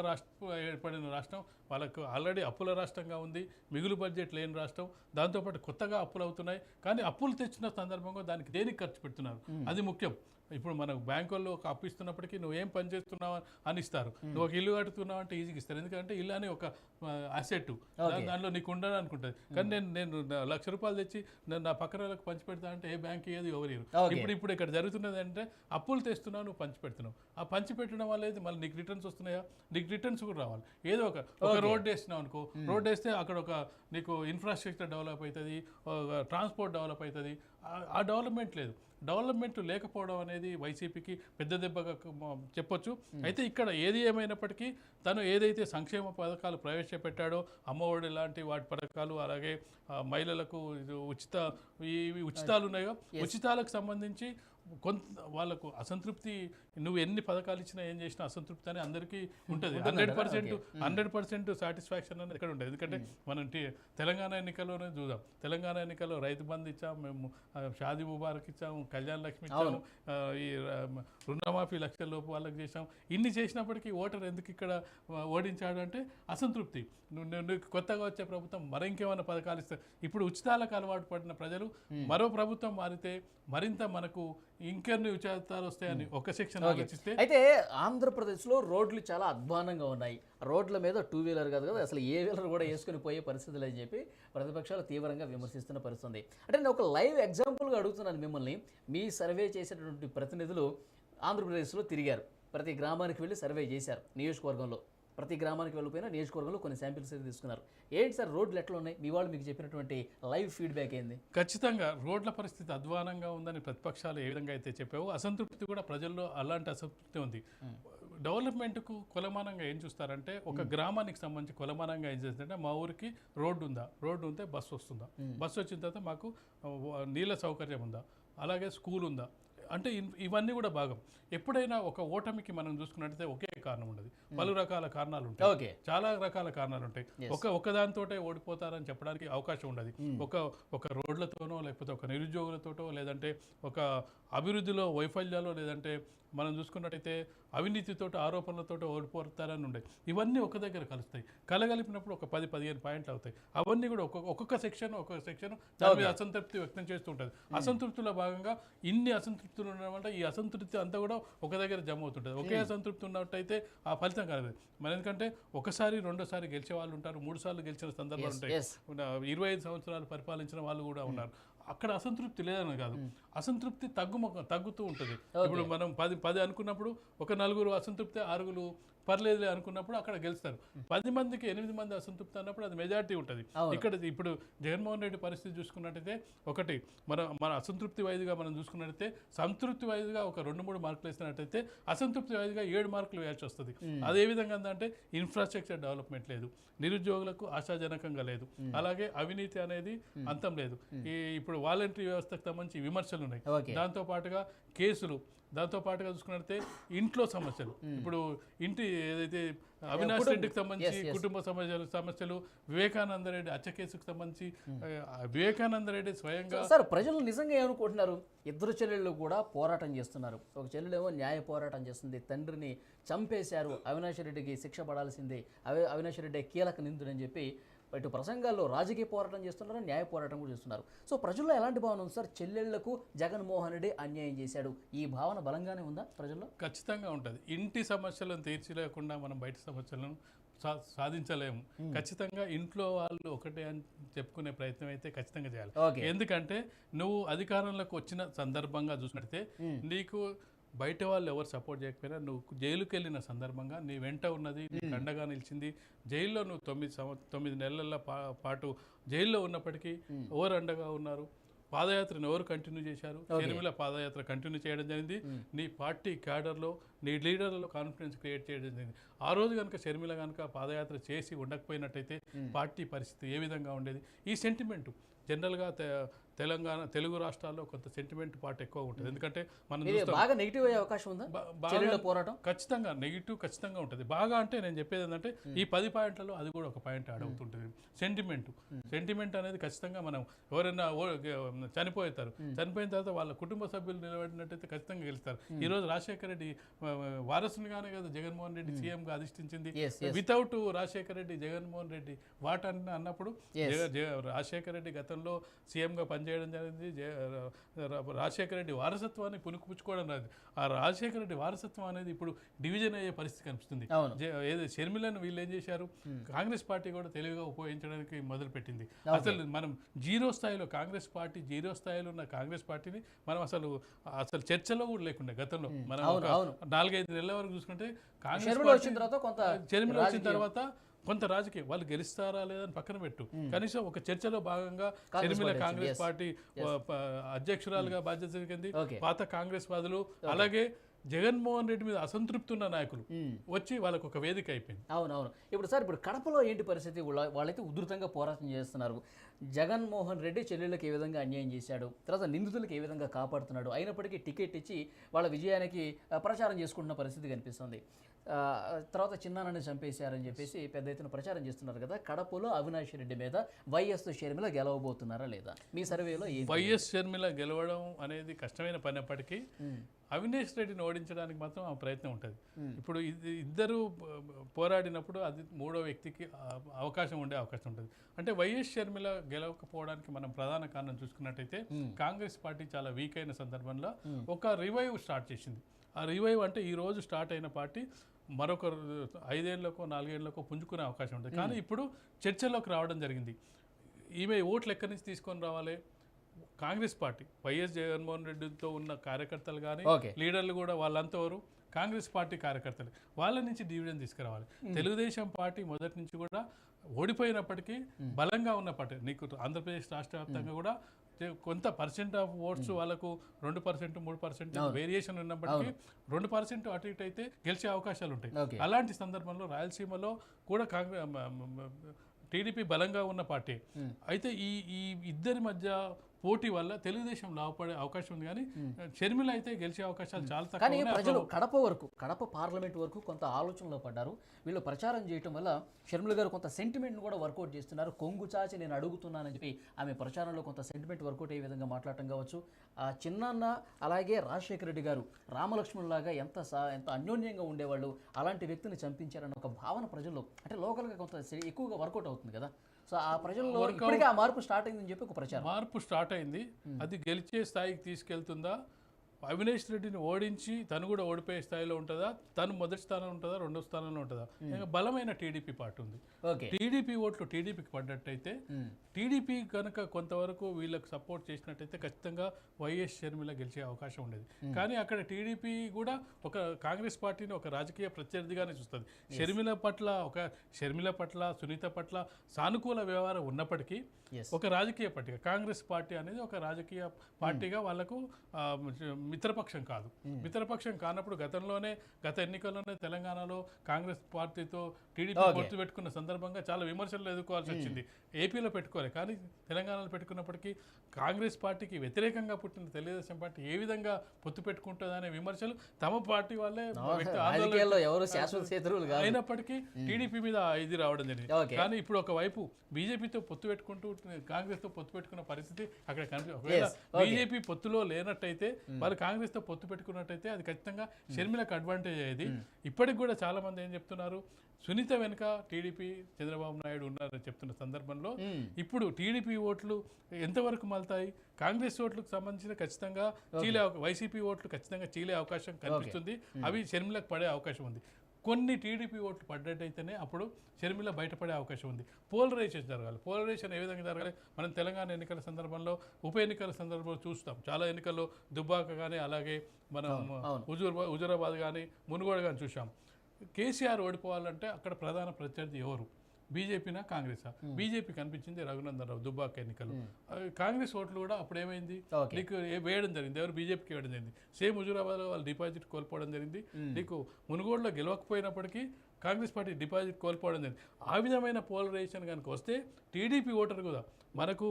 ఏర్పడిన రాష్ట్రం, వాళ్ళకు ఆల్రెడీ అప్పుల రాష్ట్రంగా ఉంది, మిగులు బడ్జెట్ లేని రాష్ట్రం, దాంతోపాటు కొత్తగా అప్పులు అవుతున్నాయి. కానీ అప్పులు తెచ్చిన సందర్భంగా దానికి దేనికి ఖర్చు పెడుతున్నారు అది ముఖ్యం. ఇప్పుడు మనకు బ్యాంకుల్లో ఒక అప్పు ఇస్తున్నప్పటికీ నువ్వు ఏం పని చేస్తున్నావు అని ఇస్తారు. నువ్వు ఒక ఇల్లు కట్టుతున్నావు అంటే ఈజీగా ఇస్తారు, ఎందుకంటే ఇల్లు అనే ఒక అసెట్, దానిలో నీకు ఉండాలని అనుకుంటుంది. కానీ నేను ₹1,00,000 తెచ్చి నా పక్కన వాళ్ళకి పంచి పెడతా అంటే ఏ బ్యాంక్ ఏది ఎవరు. ఇప్పుడు ఇక్కడ జరుగుతున్నది అంటే అప్పులు తెస్తున్నావు, నువ్వు పంచి పెడుతున్నావు. ఆ పంచి పెట్టడం వల్ల అయితే మళ్ళీ నీకు రిటర్న్స్ వస్తున్నాయా? నీకు రిటర్న్స్ కూడా రావాలి. ఏదో ఒక రోడ్ వేసినావు అనుకో, రోడ్ వేస్తే అక్కడ ఒక నీకు ఇన్ఫ్రాస్ట్రక్చర్ డెవలప్ అవుతుంది, ట్రాన్స్పోర్ట్ డెవలప్ అవుతుంది. ఆ డెవలప్మెంట్ లేదు. డెవలప్మెంట్ లేకపోవడం అనేది వైసీపీకి పెద్ద దెబ్బగా చెప్పొచ్చు. అయితే ఇక్కడ ఏది ఏమైనప్పటికీ తను ఏదైతే సంక్షేమ పథకాలు ప్రవేశపెట్టాడో అమ్మఒడి లాంటి వాటి పథకాలు, అలాగే మహిళలకు ఈ ఉచితాలు ఉన్నాయో ఉచితాలకు సంబంధించి కొంత వాళ్ళకు అసంతృప్తి, నువ్వు ఎన్ని పథకాలు ఇచ్చినా ఏం చేసినా అసంతృప్తి అని అందరికీ ఉంటుంది. 100% సాటిస్ఫాక్షన్ అనేది ఎక్కడ ఉంటుంది. ఎందుకంటే మనం తెలంగాణ ఎన్నికల్లోనే చూద్దాం. తెలంగాణ ఎన్నికల్లో రైతు బంధు ఇచ్చాము, మేము షాదీ ముబారక్ ఇచ్చాము, కళ్యాణ లక్ష్మి ఇచ్చాము, ఈ రుణమాఫీ లక్షల లోపు వాళ్ళకి చేసాం. ఇన్ని చేసినప్పటికీ ఓటర్ ఎందుకు ఇక్కడ ఓడించాడు అంటే అసంతృప్తి. నువ్వు కొత్తగా వచ్చే ప్రభుత్వం మరి ఇంకేమైనా పథకాలు ఇస్తే, ఇప్పుడు ఉచితాలకు అలవాటు పడిన ప్రజలు మరో ప్రభుత్వం మారితే మరింత మనకు ఇంకెన్ని ఉచితాలు వస్తాయని ఒక సెక్షన్ ఆలోచిస్తే. అయితే ఆంధ్రప్రదేశ్లో రోడ్లు చాలా అధ్వానంగా ఉన్నాయి. రోడ్ల మీద 2 వీలర్ కాదు కదా, అసలు ఏ వీలర్ కూడా వేసుకుని పోయే పరిస్థితులు అని చెప్పి ప్రతిపక్షాలు తీవ్రంగా విమర్శిస్తున్న పరిస్థితి. అంటే నేను ఒక లైవ్ ఎగ్జాంపుల్గా అడుగుతున్నాను మిమ్మల్ని. మీ సర్వే చేసేటటువంటి ప్రతినిధులు ఆంధ్రప్రదేశ్లో తిరిగారు, ప్రతి గ్రామానికి వెళ్ళి సర్వే చేశారు. నియోజకవర్గంలో ప్రతి గ్రామానికి వెళ్ళిపోయినా నియోజకవర్గంలో కొన్ని శాంపిల్స్ అయితే తీసుకున్నారు. ఏంటి సార్ రోడ్లు ఎట్లా ఉన్నాయి, మీ వాళ్ళు మీకు చెప్పినటువంటి లైవ్ ఫీడ్బ్యాక్ ఏంది? ఖచ్చితంగా రోడ్ల పరిస్థితి అధ్వానంగా ఉందని ప్రతిపక్షాలు ఏ విధంగా అయితే చెప్పావో, అసంతృప్తి కూడా ప్రజల్లో అలాంటి అసంతృప్తి ఉంది. డెవలప్మెంట్కు కొలమానంగా ఏం చూస్తారంటే, ఒక గ్రామానికి సంబంధించి కొలమానంగా ఏం చేస్తారంటే, మా ఊరికి రోడ్డు ఉందా, రోడ్డు ఉంటే బస్సు వస్తుందా, బస్సు వచ్చిన తర్వాత మాకు నీళ్ళ సౌకర్యం ఉందా, అలాగే స్కూల్ ఉందా అంటే ఇవన్నీ కూడా భాగం. ఎప్పుడైనా ఒక ఓటమికి మనం చూసుకున్నట్టయితే ఒకే కారణం ఉండదు, పలు రకాల కారణాలు ఉంటాయి, చాలా రకాల కారణాలు ఉంటాయి. ఒకదానితోటే ఓడిపోతారని చెప్పడానికి అవకాశం ఉండదు. ఒక రోడ్లతోనో, లేకపోతే ఒక నిరుద్యోగులతోటో, లేదంటే ఒక అభివృద్ధిలో వైఫల్యాలు, లేదంటే మనం చూసుకున్నట్టయితే అవినీతితో ఆరోపణలతో ఓడిపోతారని ఉండే. ఇవన్నీ ఒక దగ్గర కలుస్తాయి. కలగలిపినప్పుడు ఒక 10-15 పాయింట్లు అవుతాయి. అవన్నీ కూడా ఒక్కొక్క సెక్షన్ దాని మీద అసంతృప్తి వ్యక్తం చేస్తూ ఉంటుంది. అసంతృప్తిలో భాగంగా ఇన్ని అసంతృప్తులు ఉండడం వల్ల ఈ అసంతృప్తి అంతా కూడా ఒక దగ్గర జమ అవుతుంటుంది. ఒకే అసంతృప్తి ఉన్నట్టయితే ఆ ఫలితం కలగదు. మరి ఎందుకంటే ఒకసారి రెండోసారి గెలిచే వాళ్ళు ఉంటారు, 3 సార్లు గెలిచిన సందర్భాలు ఉంటాయి, 25 సంవత్సరాలు పరిపాలించిన వాళ్ళు కూడా ఉన్నారు. అక్కడ అసంతృప్తి లేదని కాదు, అసంతృప్తి తగ్గుతూ ఉంటుంది. ఇప్పుడు మనం 10 అనుకున్నప్పుడు ఒక 4 అసంతృప్తి, 6 పర్లేదులే అనుకున్నప్పుడు అక్కడ గెలుస్తారు. 10 మందికి 8 మంది అసంతృప్తి అన్నప్పుడు అది మెజారిటీ ఉంటుంది. ఇప్పుడు జగన్మోహన్ రెడ్డి పరిస్థితి చూసుకున్నట్టయితే, ఒకటి మన అసంతృప్తి వైద్యుగా మనం చూసుకున్నట్టయితే, సంతృప్తి వైద్యుగా ఒక 2-3 మార్కులు వేసినట్టయితే, అసంతృప్తి వైద్యుగా 7 మార్కులు వేయాల్సి వస్తుంది. అదే విధంగా అంటే ఇన్ఫ్రాస్ట్రక్చర్ డెవలప్మెంట్ లేదు, నిరుద్యోగులకు ఆశాజనకంగా లేదు, అలాగే అవినీతి అనేది అంతం లేదు. ఇప్పుడు వాలంటరీ వ్యవస్థకు సంబంధించి విమర్శలు ఉన్నాయి, దాంతో పాటుగా కేసులు, దాంతో పాటుగా చూసుకున్నట్లయితే ఇంట్లో సమస్యలు. ఇప్పుడు ఇంటి ఏదైతే అవినాష్ రెడ్డికి సంబంధించి కుటుంబ సమస్యలు, వివేకానంద రెడ్డి హత్య కేసుకు సంబంధించి వివేకానంద రెడ్డి స్వయంగా. సార్ ప్రజలు నిజంగా ఏమనుకుంటున్నారు? 2 చెల్లెళ్ళు కూడా పోరాటం చేస్తున్నారు. ఒక చెల్లెలేమో న్యాయ పోరాటం చేస్తుంది, తండ్రిని చంపేశారు, అవినాష్ రెడ్డికి శిక్ష పడాల్సిందే, అవినాష్ రెడ్డి కీలక నిందుడని చెప్పి ఇటు ప్రసంగాల్లో రాజకీయ పోరాటం చేస్తున్నారు, న్యాయ పోరాటం కూడా చేస్తున్నారు. సో ప్రజల్లో ఎలాంటి భావన ఉంది సార్? చెల్లెళ్లకు జగన్మోహన్ రెడ్డి అన్యాయం చేశాడు, ఈ భావన బలంగానే ఉందా ప్రజల్లో? ఖచ్చితంగా ఉంటుంది. ఇంటి సమస్యలను తీర్చలేకుండా మనం బయట సమస్యలను సాధించలేము. ఖచ్చితంగా ఇంట్లో వాళ్ళు ఒకటే అని చెప్పుకునే ప్రయత్నం అయితే ఖచ్చితంగా చేయాలి. ఎందుకంటే నువ్వు అధికారంలోకి వచ్చిన సందర్భంగా చూసినట్టే, నీకు బయట వాళ్ళు ఎవరు సపోర్ట్ చేయకపోయినా నువ్వు జైలుకి వెళ్ళిన సందర్భంగా నీ వెంట ఉన్నది, నీకు అండగా నిలిచింది. జైల్లో నువ్వు 9 నెలల పాటు జైల్లో ఉన్నప్పటికీ ఎవరు అండగా ఉన్నారు? పాదయాత్రను ఎవరు కంటిన్యూ చేశారు? షర్మిల పాదయాత్ర కంటిన్యూ చేయడం జరిగింది. నీ పార్టీ క్యాడర్లో, నీ లీడర్లలో కాన్ఫిడెన్స్ క్రియేట్ చేయడం జరిగింది. ఆ రోజు కనుక షర్మిల కనుక పాదయాత్ర చేసి ఉండకపోయినట్టయితే పార్టీ పరిస్థితి ఏ విధంగా ఉండేది? ఈ సెంటిమెంటు జనరల్గా తెలుగు రాష్ట్రాల్లో కొంత సెంటిమెంట్ పార్ట్ ఎక్కువ ఉంటుంది. ఎందుకంటే మనం బాగా నెగిటివ్ అయ్యే అవకాశం ఉందా పోరాటం? ఖచ్చితంగా నెగిటివ్ ఖచ్చితంగా ఉంటుంది. బాగా అంటే నేను చెప్పేది ఏంటంటే, ఈ 10 పాయింట్లలో అది కూడా ఒక పాయింట్ యాడ్ అవుతుంటుంది. సెంటిమెంట్ అనేది ఖచ్చితంగా మనం ఎవరైనా చనిపోతారు, చనిపోయిన తర్వాత వాళ్ళ కుటుంబ సభ్యులు నిలబడినట్టయితే ఖచ్చితంగా గెలుస్తారు. ఈరోజు రాజశేఖర రెడ్డి వారసునిగానే కదా జగన్మోహన్ రెడ్డి సీఎంగా అధిష్ఠించింది. వితౌట్ రాజశేఖర రెడ్డి జగన్మోహన్ రెడ్డి అన్నప్పుడు రాజశేఖర రెడ్డి గతంలో సీఎంగా పనిచేయడం జరిగింది. రాజశేఖర రెడ్డి వారసత్వాన్ని పుణుకుపుచ్చుకోవడం రాదు. ఆ రాజశేఖర రెడ్డి వారసత్వం అనేది ఇప్పుడు డివిజన్ అయ్యే పరిస్థితి కనిపిస్తుంది. ఏదో షర్మిలను వీళ్ళు ఏం చేశారు, కాంగ్రెస్ పార్టీ కూడా తెలివిగా ఉపయోగించడానికి మొదలుపెట్టింది. అసలు మనం కాంగ్రెస్ పార్టీ జీరో స్థాయిలో ఉన్న కాంగ్రెస్ పార్టీని మనం అసలు చర్చలో కూడా లేకుండా గతంలో మనం 4-5 నెలల వరకు చూసుకుంటే, కాంగ్రెస్ షర్మిల వచ్చిన తర్వాత కొంత రాజకీయం వాళ్ళు గెలుస్తారా లేదని పక్కన పెట్టు, కనీసం ఒక చర్చలో భాగంగా షర్మిల కాంగ్రెస్ పార్టీ అధ్యక్షురాలుగా బాధ్యత జరిగింది. పాత కాంగ్రెస్ వాదులు అలాగే జగన్మోహన్ రెడ్డి మీద అసంతృప్తి ఉన్న నాయకులు వచ్చి వాళ్ళకు ఒక వేదిక అయిపోయింది. అవునవును. ఇప్పుడు సార్ ఇప్పుడు కడపలో ఏంటి పరిస్థితి? వాళ్ళైతే ఉధృతంగా పోరాటం చేస్తున్నారు. జగన్మోహన్ రెడ్డి చెల్లెళ్ళకి ఏ విధంగా అన్యాయం చేశాడు, తర్వాత నిందితులకు ఏ విధంగా కాపాడుతున్నాడు, అయినప్పటికీ టికెట్ ఇచ్చి వాళ్ళ విజయానికి ప్రచారం చేసుకుంటున్న పరిస్థితి కనిపిస్తుంది. తర్వాత చిన్నానని చంపేశారని చెప్పేసి పెద్ద ఎత్తున ప్రచారం చేస్తున్నారు కదా. కడపలో అవినాష్ రెడ్డి మీద వైఎస్ షర్మిల గెలవబోతున్నారా లేదా? మీ సర్వేలో వైఎస్ షర్మిల గెలవడం అనేది కష్టమైన పని అప్పటికీ అవినాష్ రెడ్డిని ఓడించడానికి మాత్రం ఆ ప్రయత్నం ఉంటుంది. ఇప్పుడు ఇద్దరు పోరాడినప్పుడు అది మూడో వ్యక్తికి అవకాశం ఉంటుంది. అంటే వైఎస్ షర్మిల గెలవకపోవడానికి మనం ప్రధాన కారణం చూసుకున్నట్టయితే కాంగ్రెస్ పార్టీ చాలా వీక్ అయిన సందర్భంలో ఒక రివైవ్ స్టార్ట్ చేసింది. ఆ రివైవ్ అంటే ఈ రోజు స్టార్ట్ అయిన పార్టీ మరొక 5 ఏళ్లకో 4 ఏళ్లకో పుంజుకునే అవకాశం ఉంటుంది. కానీ ఇప్పుడు చర్చలోకి రావడం జరిగింది. ఈమె ఓట్లు ఎక్కడి నుంచి తీసుకొని రావాలి? కాంగ్రెస్ పార్టీ వైఎస్ జగన్మోహన్ రెడ్డితో ఉన్న కార్యకర్తలు కానీ లీడర్లు కూడా వాళ్ళంతా ఎవరు కాంగ్రెస్ పార్టీ కార్యకర్తలు, వాళ్ళ నుంచి డివిజన్ తీసుకురావాలి. తెలుగుదేశం పార్టీ మొదటి నుంచి కూడా ఓడిపోయినప్పటికీ బలంగా ఉన్న పార్టీ. నీకు ఆంధ్రప్రదేశ్ రాష్ట్ర వ్యాప్తంగా కూడా కొంత పర్సెంట్ ఆఫ్ ఓట్స్ వాళ్ళకు 2%, 3% వేరియేషన్ ఉన్నప్పటికీ 2% అటు ఇటు అయితే గెలిచే అవకాశాలు ఉంటాయి. అలాంటి సందర్భంలో రాయలసీమలో కూడా టీడీపీ బలంగా ఉన్న పార్టీ. అయితే ఈ ఇద్దరి మధ్య పోటీ వల్ల తెలుగుదేశం లాభపడే అవకాశం ఉంది, కానీ షర్మిల అయితే గెలిచే అవకాశాలు చాలా తక్కువ. కానీ ప్రజలు కడప పార్లమెంట్ వరకు కొంత ఆలోచనలో పడ్డారు. వీళ్ళు ప్రచారం చేయటం వల్ల షర్మిల గారు కొంత సెంటిమెంట్ను కూడా వర్కౌట్ చేస్తున్నారు. కొంగు చాచి నేను అడుగుతున్నానని చెప్పి ఆమె ప్రచారంలో కొంత సెంటిమెంట్ వర్కౌట్ అయ్యే విధంగా మాట్లాడటం కావచ్చు. చిన్నాన్న అలాగే రాజశేఖర రెడ్డి గారు రామలక్ష్మణులాగా ఎంత అన్యోన్యంగా ఉండేవాళ్ళు, అలాంటి వ్యక్తిని చంపించారన్న ఒక భావన ప్రజల్లో అంటే లోకల్గా కొంత ఎక్కువగా వర్కౌట్ అవుతుంది కదా. సో ఆ ప్రజల్లో ఇప్పటికే ఆ మార్పు స్టార్ట్ అయిందని చెప్పి ఒక ప్రచారం. మార్పు స్టార్ట్ అయింది. అది గెలిచే స్థాయికి తీసుకెళ్తుందా? అవినాష్ రెడ్డిని ఓడించి తను కూడా ఓడిపోయే స్థాయిలో ఉంటుందా? తను మొదటి స్థానంలో ఉంటుందా, రెండో స్థానంలో ఉంటుందా? ఇంకా బలమైన టీడీపీ పార్టీ ఉంది. టీడీపీ ఓట్లు టీడీపీకి పడ్డట్టయితే టీడీపీ కనుక కొంతవరకు వీళ్ళకి సపోర్ట్ చేసినట్టయితే ఖచ్చితంగా వైఎస్ షర్మిల గెలిచే అవకాశం ఉండేది. కానీ అక్కడ టీడీపీ కూడా ఒక కాంగ్రెస్ పార్టీని ఒక రాజకీయ ప్రత్యర్థిగానే చూస్తుంది. షర్మిల పట్ల సునీత పట్ల సానుకూల వ్యవహారం ఉన్నప్పటికీ ఒక రాజకీయ పార్టీగా కాంగ్రెస్ పార్టీ అనేది ఒక రాజకీయ పార్టీగా వాళ్ళకు మిత్రపక్షం కాదు. మిత్రపక్షం కానప్పుడు గత ఎన్నికల్లోనే తెలంగాణలో కాంగ్రెస్ పార్టీతో టీడీపీ పొత్తు పెట్టుకున్న సందర్భంగా చాలా విమర్శలు ఎదుర్కోవాల్సి వచ్చింది. ఏపీలో పెట్టుకోవాలి, కానీ తెలంగాణలో పెట్టుకున్నప్పటికీ కాంగ్రెస్ పార్టీకి వ్యతిరేకంగా పుట్టిన తెలుగుదేశం పార్టీ ఏ విధంగా పొత్తు పెట్టుకుంటుందనే విమర్శలు తమ పార్టీ వాళ్ళే అయినప్పటికీ టీడీపీ మీద ఇది రావడం జరిగింది. కానీ ఇప్పుడు ఒకవైపు బీజేపీతో పొత్తు పెట్టుకుంటూ కాంగ్రెస్ తో పొత్తు పెట్టుకున్న పరిస్థితి అక్కడ కనిపిస్తుంది. ఒకవేళ బీజేపీ పొత్తులో లేనట్టయితే వాళ్ళు కాంగ్రెస్ తో పొత్తు పెట్టుకున్నట్టయితే అది ఖచ్చితంగా షర్మిలకు అడ్వాంటేజ్ అయ్యేది. ఇప్పటికి కూడా చాలా మంది ఏం చెప్తున్నారు, సునీత వెనుక టీడీపీ చంద్రబాబు నాయుడు ఉన్నారని చెప్తున్న సందర్భంలో ఇప్పుడు టీడీపీ ఓట్లు ఎంతవరకు మళ్తాయి? కాంగ్రెస్ ఓట్లకు సంబంధించిన ఖచ్చితంగా వైసీపీ ఓట్లు ఖచ్చితంగా చీలే అవకాశం కనిపిస్తుంది. అవి షర్మిలకు పడే అవకాశం ఉంది. కొన్ని టీడీపీ ఓట్లు పడ్డట్టయితేనే అప్పుడు షర్మిల బయటపడే అవకాశం ఉంది. పోలరైజేషన్ జరగాలి. పోలరైజేషన్ ఏ విధంగా జరగాలి? మనం తెలంగాణ ఎన్నికల సందర్భంలో ఉప ఎన్నికల సందర్భంలో చూస్తాం. చాలా ఎన్నికల్లో దుబ్బాక కానీ అలాగే మనం హుజూరాబాద్ కానీ మునుగోడు కానీ చూసాం. కేసీఆర్ ఓడిపోవాలంటే అక్కడ ప్రధాన ప్రత్యర్థి ఎవరు? బీజేపీనా కాంగ్రెసా? బీజేపీ కనిపించింది రఘునందన్ రావు దుబ్బాక ఎన్నికలు. కాంగ్రెస్ ఓట్లు కూడా అప్పుడు ఏమైంది, నీకు వేయడం జరిగింది. ఎవరు? బీజేపీకి వేయడం జరిగింది. సేమ్ హుజూరాబాద్లో వాళ్ళు డిపాజిట్ కోల్పోవడం జరిగింది. నీకు మునుగోడులో గెలవకపోయినప్పటికీ కాంగ్రెస్ పార్టీ డిపాజిట్ కోల్పోవడం జరిగింది. ఆ విధమైన పోలరైజేషన్ కనుక వస్తే టీడీపీ ఓటర్ కూడా మనకు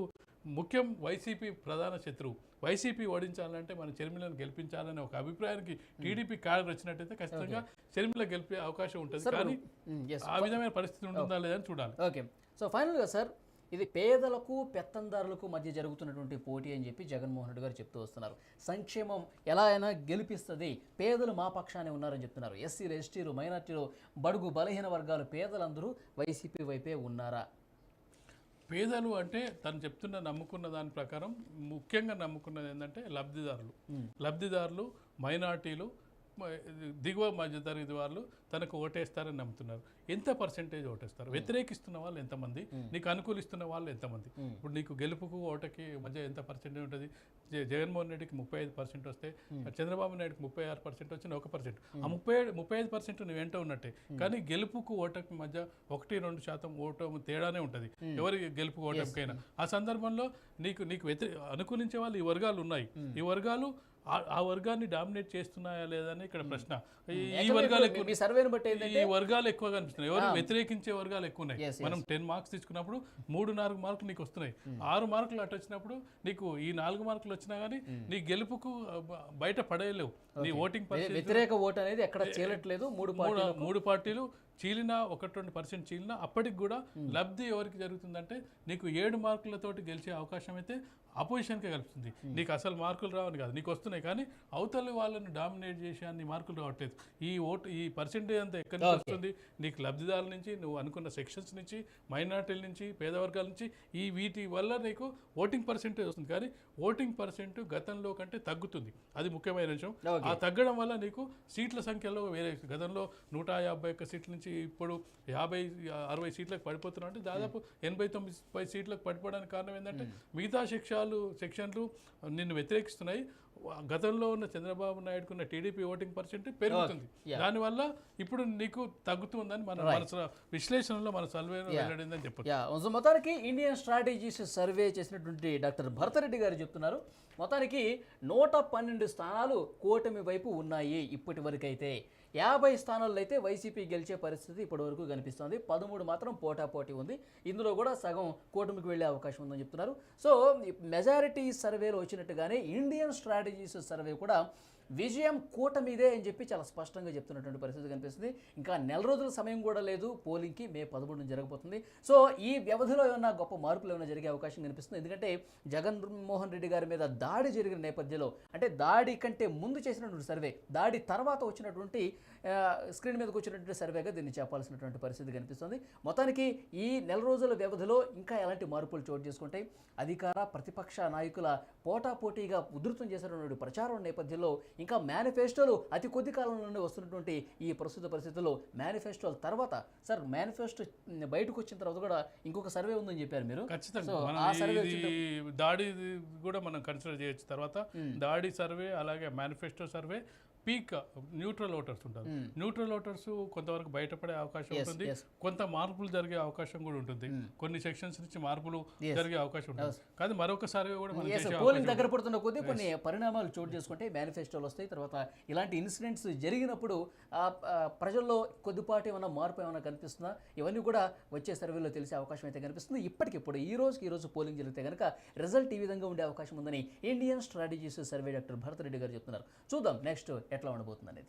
ముఖ్యం వైసీపీ ప్రధాన శత్రువు. వైసీపీ ఓడించాలంటే మన షర్మిలను గెలిపించాలనే ఒక అభిప్రాయానికి టీడీపీ కార్డు వచ్చినట్టయితే ఖచ్చితంగా షర్మిల గెలిపే అవకాశం ఉంటుంది. కానీ ఆ విధమైన పరిస్థితి ఉంటుందా లేదని చూడాలి. ఓకే, సో ఫైనల్గా సార్, ఇది పేదలకు పెత్తందారులకు మధ్య జరుగుతున్నటువంటి పోటీ అని చెప్పి జగన్మోహన్ రెడ్డి గారు చెప్తూ వస్తున్నారు. సంక్షేమం ఎలా అయినా గెలిపిస్తుంది, పేదలు మా పక్షానే ఉన్నారని చెప్తున్నారు. ఎస్సీలు, ఎస్టీలు, మైనార్టీలు, బడుగు బలహీన వర్గాలు పేదలందరూ వైసీపీ వైపే ఉన్నారా? పేదలు అంటే తను చెప్తున్న నమ్ముకున్న దాని ప్రకారం ముఖ్యంగా నమ్ముకున్నది ఏంటంటే లబ్ధిదారులు, మైనార్టీలు, దిగువ మధ్యతరగతి వాళ్ళు తనకు ఓటేస్తారని నమ్ముతున్నారు. ఎంత పర్సెంటేజ్ ఓటేస్తారు? వ్యతిరేకిస్తున్న వాళ్ళు ఎంతమంది? నీకు అనుకూలిస్తున్న వాళ్ళు ఎంతమంది? ఇప్పుడు నీకు గెలుపుకు ఓటకి మధ్య ఎంత పర్సెంటేజ్ ఉంటుంది? జగన్మోహన్ రెడ్డికి 35% వస్తే, చంద్రబాబు నాయుడుకి 36% వచ్చిన 1%. ఆ 35% నువ్వు వెంట ఉన్నట్టే. కానీ గెలుపుకు ఓటకి మధ్య 1-2% ఓటమి తేడానే ఉంటుంది ఎవరి గెలుపు ఓటమికైనా. ఆ సందర్భంలో నీకు అనుకూలించే వాళ్ళు ఈ వర్గాలు ఉన్నాయి. ఈ వర్గాలు ఆ వర్గాన్ని డామినేట్ చేస్తున్నాయా లేదని ఇక్కడ ప్రశ్న. ఈ వర్గాలు ఎక్కువ, ఈ వర్గాలు ఎక్కువ కనిపిస్తున్నాయి. ఎవరు వ్యతిరేకించే వర్గాలు ఎక్కువ ఉన్నాయి. మనం 10 మార్క్స్ తీసుకున్నప్పుడు 3-4 మార్కులు నీకు వస్తున్నాయి. 6 మార్కులు అటు వచ్చినప్పుడు నీకు ఈ 4 మార్కులు వచ్చినా కానీ నీ గెలుపుకు బయట పడేయలేవు. నీ ఓటింగ్ వ్యతిరేక ఓటు అనేది ఎక్కడ చేయట్లేదు. మూడు పార్టీలు చీలినా 1-2% చీలినా అప్పటికి కూడా లబ్ధి ఎవరికి జరుగుతుందంటే నీకు 7 మార్కులతోటి గెలిచే అవకాశం అయితే అపోజిషన్కే కలుపుతుంది. నీకు అసలు మార్కులు రావని కాదు, నీకు వస్తున్నాయి. కానీ అవతలి వాళ్ళని డామినేట్ చేసే అన్ని మార్కులు రావట్లేదు. ఈ పర్సెంటేజ్ అంతా ఎక్కడి నుంచి వస్తుంది? నీకు లబ్ధిదారుల నుంచి, నువ్వు అనుకున్న సెక్షన్స్ నుంచి, మైనార్టీల నుంచి, పేదవర్గాల నుంచి, వీటి వల్ల నీకు ఓటింగ్ పర్సెంటేజ్ వస్తుంది. కానీ ఓటింగ్ పర్సెంట్ గతంలో కంటే తగ్గుతుంది. అది ముఖ్యమైన విషయం. ఆ తగ్గడం వల్ల నీకు సీట్ల సంఖ్యలో వేరే, గతంలో 151 సీట్ల నుంచి ఇప్పుడు 50-60 సీట్లకు పడిపోతున్నాం. అంటే దాదాపు 89 సీట్లకు పడిపోవడానికి కారణం ఏంటంటే మిగతా సెక్షన్లు నిన్ను వ్యతిరేకిస్తున్నాయి. గతంలో ఉన్న చంద్రబాబు నాయుడుకున్న టీడీపీ ఓటింగ్ పర్సెంట్ పెరుగుతుంది. దానివల్ల ఇప్పుడు నీకు తగ్గుతుందని మన విశ్లేషణలో మన సర్వేలో వెల్లడిందని చెప్పచ్చు. మొత్తానికి ఇండియన్ స్ట్రాటజీస్ సర్వే చేసినటువంటి డాక్టర్ భరతరెడ్డి గారు చెప్తున్నారు, మొత్తానికి 112 స్థానాలు కూటమి వైపు ఉన్నాయి. ఇప్పటి వరకు అయితే 50 స్థానాల్లో అయితే వైసీపీ గెలిచే పరిస్థితి ఇప్పటి వరకు కనిపిస్తుంది. 13 మాత్రం పోటాపోటీ ఉంది. ఇందులో కూడా సగం కూటమికి వెళ్ళే అవకాశం ఉందని చెప్తున్నారు. సో మెజారిటీ సర్వేలో వచ్చినట్టుగానే ఇండియన్ స్ట్రాటజీస్ సర్వే కూడా విజయం కూటమిదే అని చెప్పి చాలా స్పష్టంగా చెప్తున్నటువంటి పరిస్థితి కనిపిస్తుంది. ఇంకా నెల రోజుల సమయం కూడా లేదు పోలింగ్కి. మే 13 జరగబోతుంది. సో ఈ వ్యవధిలో ఏమైనా గొప్ప మార్పులు ఏమైనా జరిగే అవకాశం కనిపిస్తుంది. ఎందుకంటే జగన్మోహన్ రెడ్డి గారి మీద దాడి జరిగిన నేపథ్యంలో, అంటే దాడి కంటే ముందు చేసినటువంటి సర్వే, దాడి తర్వాత వచ్చినటువంటి స్క్రీన్ మీదకి వచ్చినటువంటి సర్వేగా దీన్ని చెప్పాల్సినటువంటి పరిస్థితి కనిపిస్తుంది. మొత్తానికి ఈ నెల రోజుల వ్యవధిలో ఇంకా ఎలాంటి మార్పులు చోటు చేసుకుంటాయి? అధికార ప్రతిపక్ష నాయకుల పోటాపోటీగా ఉధృతం చేసినటువంటి ప్రచారం నేపథ్యంలో ఇంకా మేనిఫెస్టోలు అతి కొద్ది కాలంలోనే వస్తున్నటువంటి ఈ ప్రస్తుత పరిస్థితుల్లో మేనిఫెస్టోల తర్వాత, సార్ మేనిఫెస్టో బయటకు వచ్చిన తర్వాత కూడా ఇంకొక సర్వే ఉందని చెప్పారు మీరు. ఖచ్చితంగా దాడి కూడా మనం కన్సిడర్ చేయొచ్చు. తర్వాత దాడి సర్వే, అలాగే manifesto survey, peak neutral voters ఉంటారు. న్యూట్రల్ ఓటర్స్ కొంతవరకు బయటపడే అవకాశం ఉంటుంది. కొంత మార్పులు జరిగే అవకాశం కూడా ఉంటుంది. కొన్ని సెక్షన్స్ నుంచి మార్పులు జరిగే అవకాశం ఉంటుంది. కానీ మరొకసారి కూడా పోలింగ్ దగ్గర పడుతున్న కొద్దీ కొన్ని పరిణామాలు చోటు చేసుకుంటే మేనిఫెస్టోలు వస్తాయి. తర్వాత ఇలాంటి ఇన్సిడెంట్స్ జరిగినప్పుడు ప్రజల్లో కొద్దిపాటి ఏమైనా మార్పు ఏమైనా కనిపిస్తుందా? ఇవన్నీ కూడా వచ్చే సర్వేలో తెలిసే అవకాశం అయితే కనిపిస్తుంది. ఇప్పటికిప్పుడు ఈ రోజు పోలింగ్ జరిగితే కనుక రిజల్ట్ ఈ విధంగా ఉండే అవకాశం ఉందని Indian strategies survey doctor Bharath Reddy గారు చెప్తున్నారు. చూద్దాం నెక్స్ట్ ఎట్లా ఉండబోతుంది అనేది.